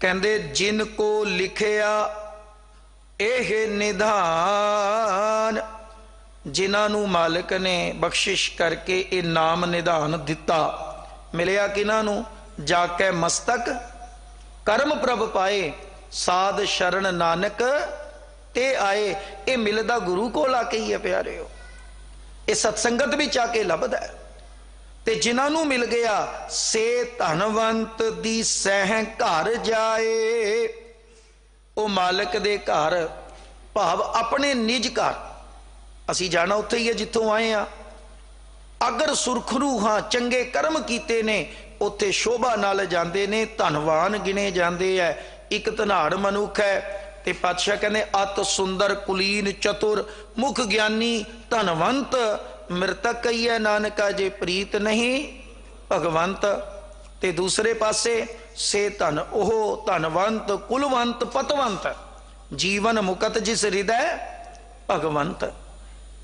कहंदे जिनको लिखिया एह निधान, जिन्हों मालिक ने बख्शिश करके ये नाम निधान दिता। मिलिया किन्हों, जाके मस्तक कर्म प्रभ पाए, साध शरण नानक ते आए। ये मिलदा गुरु को आके ही है प्यारे हो, ये सत्संगत भी आके लभदा है। ते जिन्हां नूं मिल गया से धनवंत दी सह घर जाए। वो मालिक दे घर भाव अपने निज घर, असी जाना उत्थे ही है जिथों आए हाँ। अगर सुरखरू हाँ चंगे कर्म कीते ने उत्थे शोभा नाल जांदे ने, धनवान गिने जांदे है। एक धनाड़ मनुख है ते पातशाह कहने अत सुंदर कुलीन चतुर मुख ज्ञानी धनवंत मृतक कही है नानका जे प्रीत नहीं भगवंत। ते दूसरे पासे से धन ओह धनवंत कुलवंत पतवंत जीवन मुकत जिस हृदय भगवंत।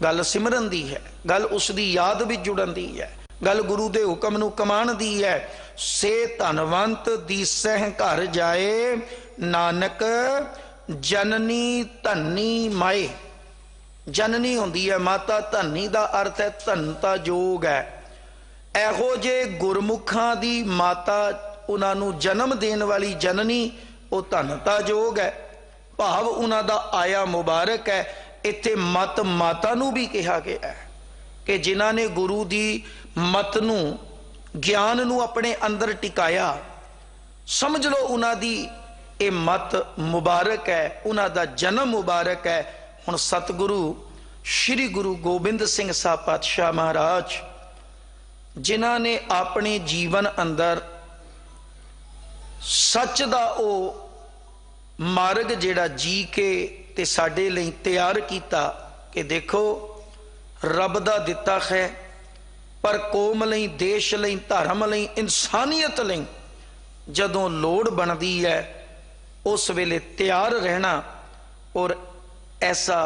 गल सिमरन दी है, गल उसकी याद भी जुड़न दी है, गल गुरु दे हुक्म नूं कमान दी है। से धनवंत दीसह घर जाए नानक जननी धनी माए। जननी होंदी है माता, धनी दा अर्थ है धनता जोग है। एहो जे गुरमुखां दी माता उन्हां नूं जन्म देण वाली जननी वो धनता जोग है, भाव उन्हां दा आया मुबारक है। इत्थे मत माता नूं भी कहा गया है कि जिन्हां ने गुरु दी मत नूं ज्ञान नूं अपने अंदर टिकाया, समझ लो उन्हां दी ये मत मुबारक है, उन्हां दा जन्म मुबारक है। हुण सतगुरु श्री गुरु गोबिंद सिंह साहब पातशाह महाराज जिन्हां ने अपने जीवन अंदर सच दा ओ मार्ग जिहड़ा जी के ते साडे लई तैयार कीता कि देखो रब दा दिता है, पर कौम लई देश लई धर्म लई इंसानियत लई जदों लोड़ बनदी है उस वेले तैयार रहना। और ऐसा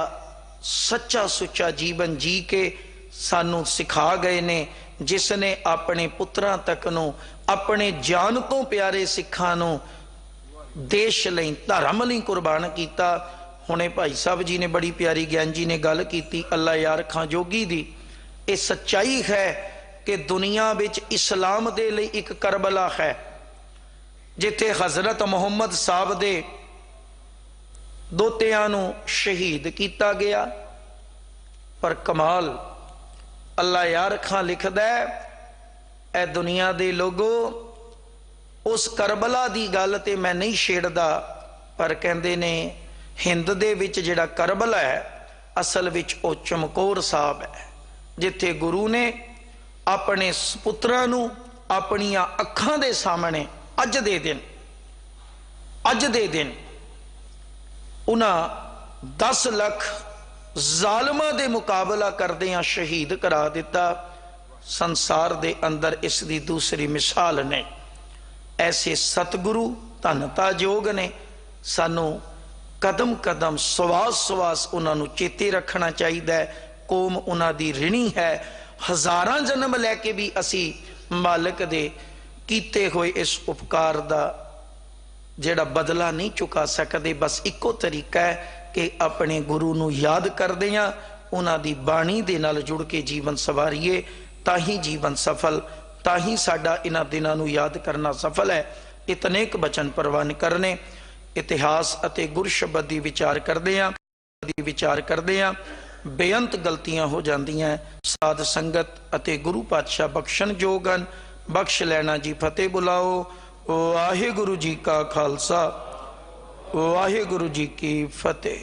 सच्चा सुच्चा जीवन जी के सानू सिखा गए ने, जिसने अपने पुत्रां तक नूं अपने जान तो प्यारे सिखां नूं देश लई धर्म लई कुर्बान किया। हुणे भाई साहब जी ने बड़ी प्यारी ज्ञान जी ने गल की अल्लाह यार खां जोगी दी। ये सच्चाई है कि दुनिया विच इस्लाम दे लई एक करबला है जिथे हजरत मुहम्मद साहब दे दोतियां नूं शहीद किया गया। पर कमाल अल्लाह यार खां लिखदा है ए दुनिया दे लोगो उस करबला दी गल ते मैं नहीं छेड़दा, पर कहंदे ने हिंद दे विच जिहड़ा करबला है असल विच ओ चमकौर साहब है, जिथे गुरु ने अपने पुत्रां नूं अपनियां अखां दे सामने अज दे दिन उन्हां 10 लाख जालमां दे मुकाबला करदियां शहीद करा दिता। संसार दे अंदर इस दी दूसरी मिसाल ने। ऐसे सतगुरु धनता जोग ने सानू कदम कदम सवास सवास उन्होंने चेते रखना चाहिए। कौम उन्हां दी ऋणी है, हजारां जन्म लैके भी असी मालिक दे कीते हुए इस उपकार दा जेड़ा बदला नहीं चुका सकते। बस इको तरीका है कि अपने गुरु नूं याद करदे हां, उन्हां दी बाणी दे नाल जुड़ के जीवन सवारीए, ताही जीवन सफल, ताही साडा इन्हां दिनां नूं याद करना सफल है। इतनेक बचन परवान करने इतिहास अते गुर शब्द दी विचार करदे हां बेअंत गलतियां हो जांदियां। साध संगत अते गुरु पातशाह बख्शण जोगन, बख्श लेना जी। फतेह बुलाओ। वाहिगुरु जी का खालसा, वाहिगुरु जी की फतेह।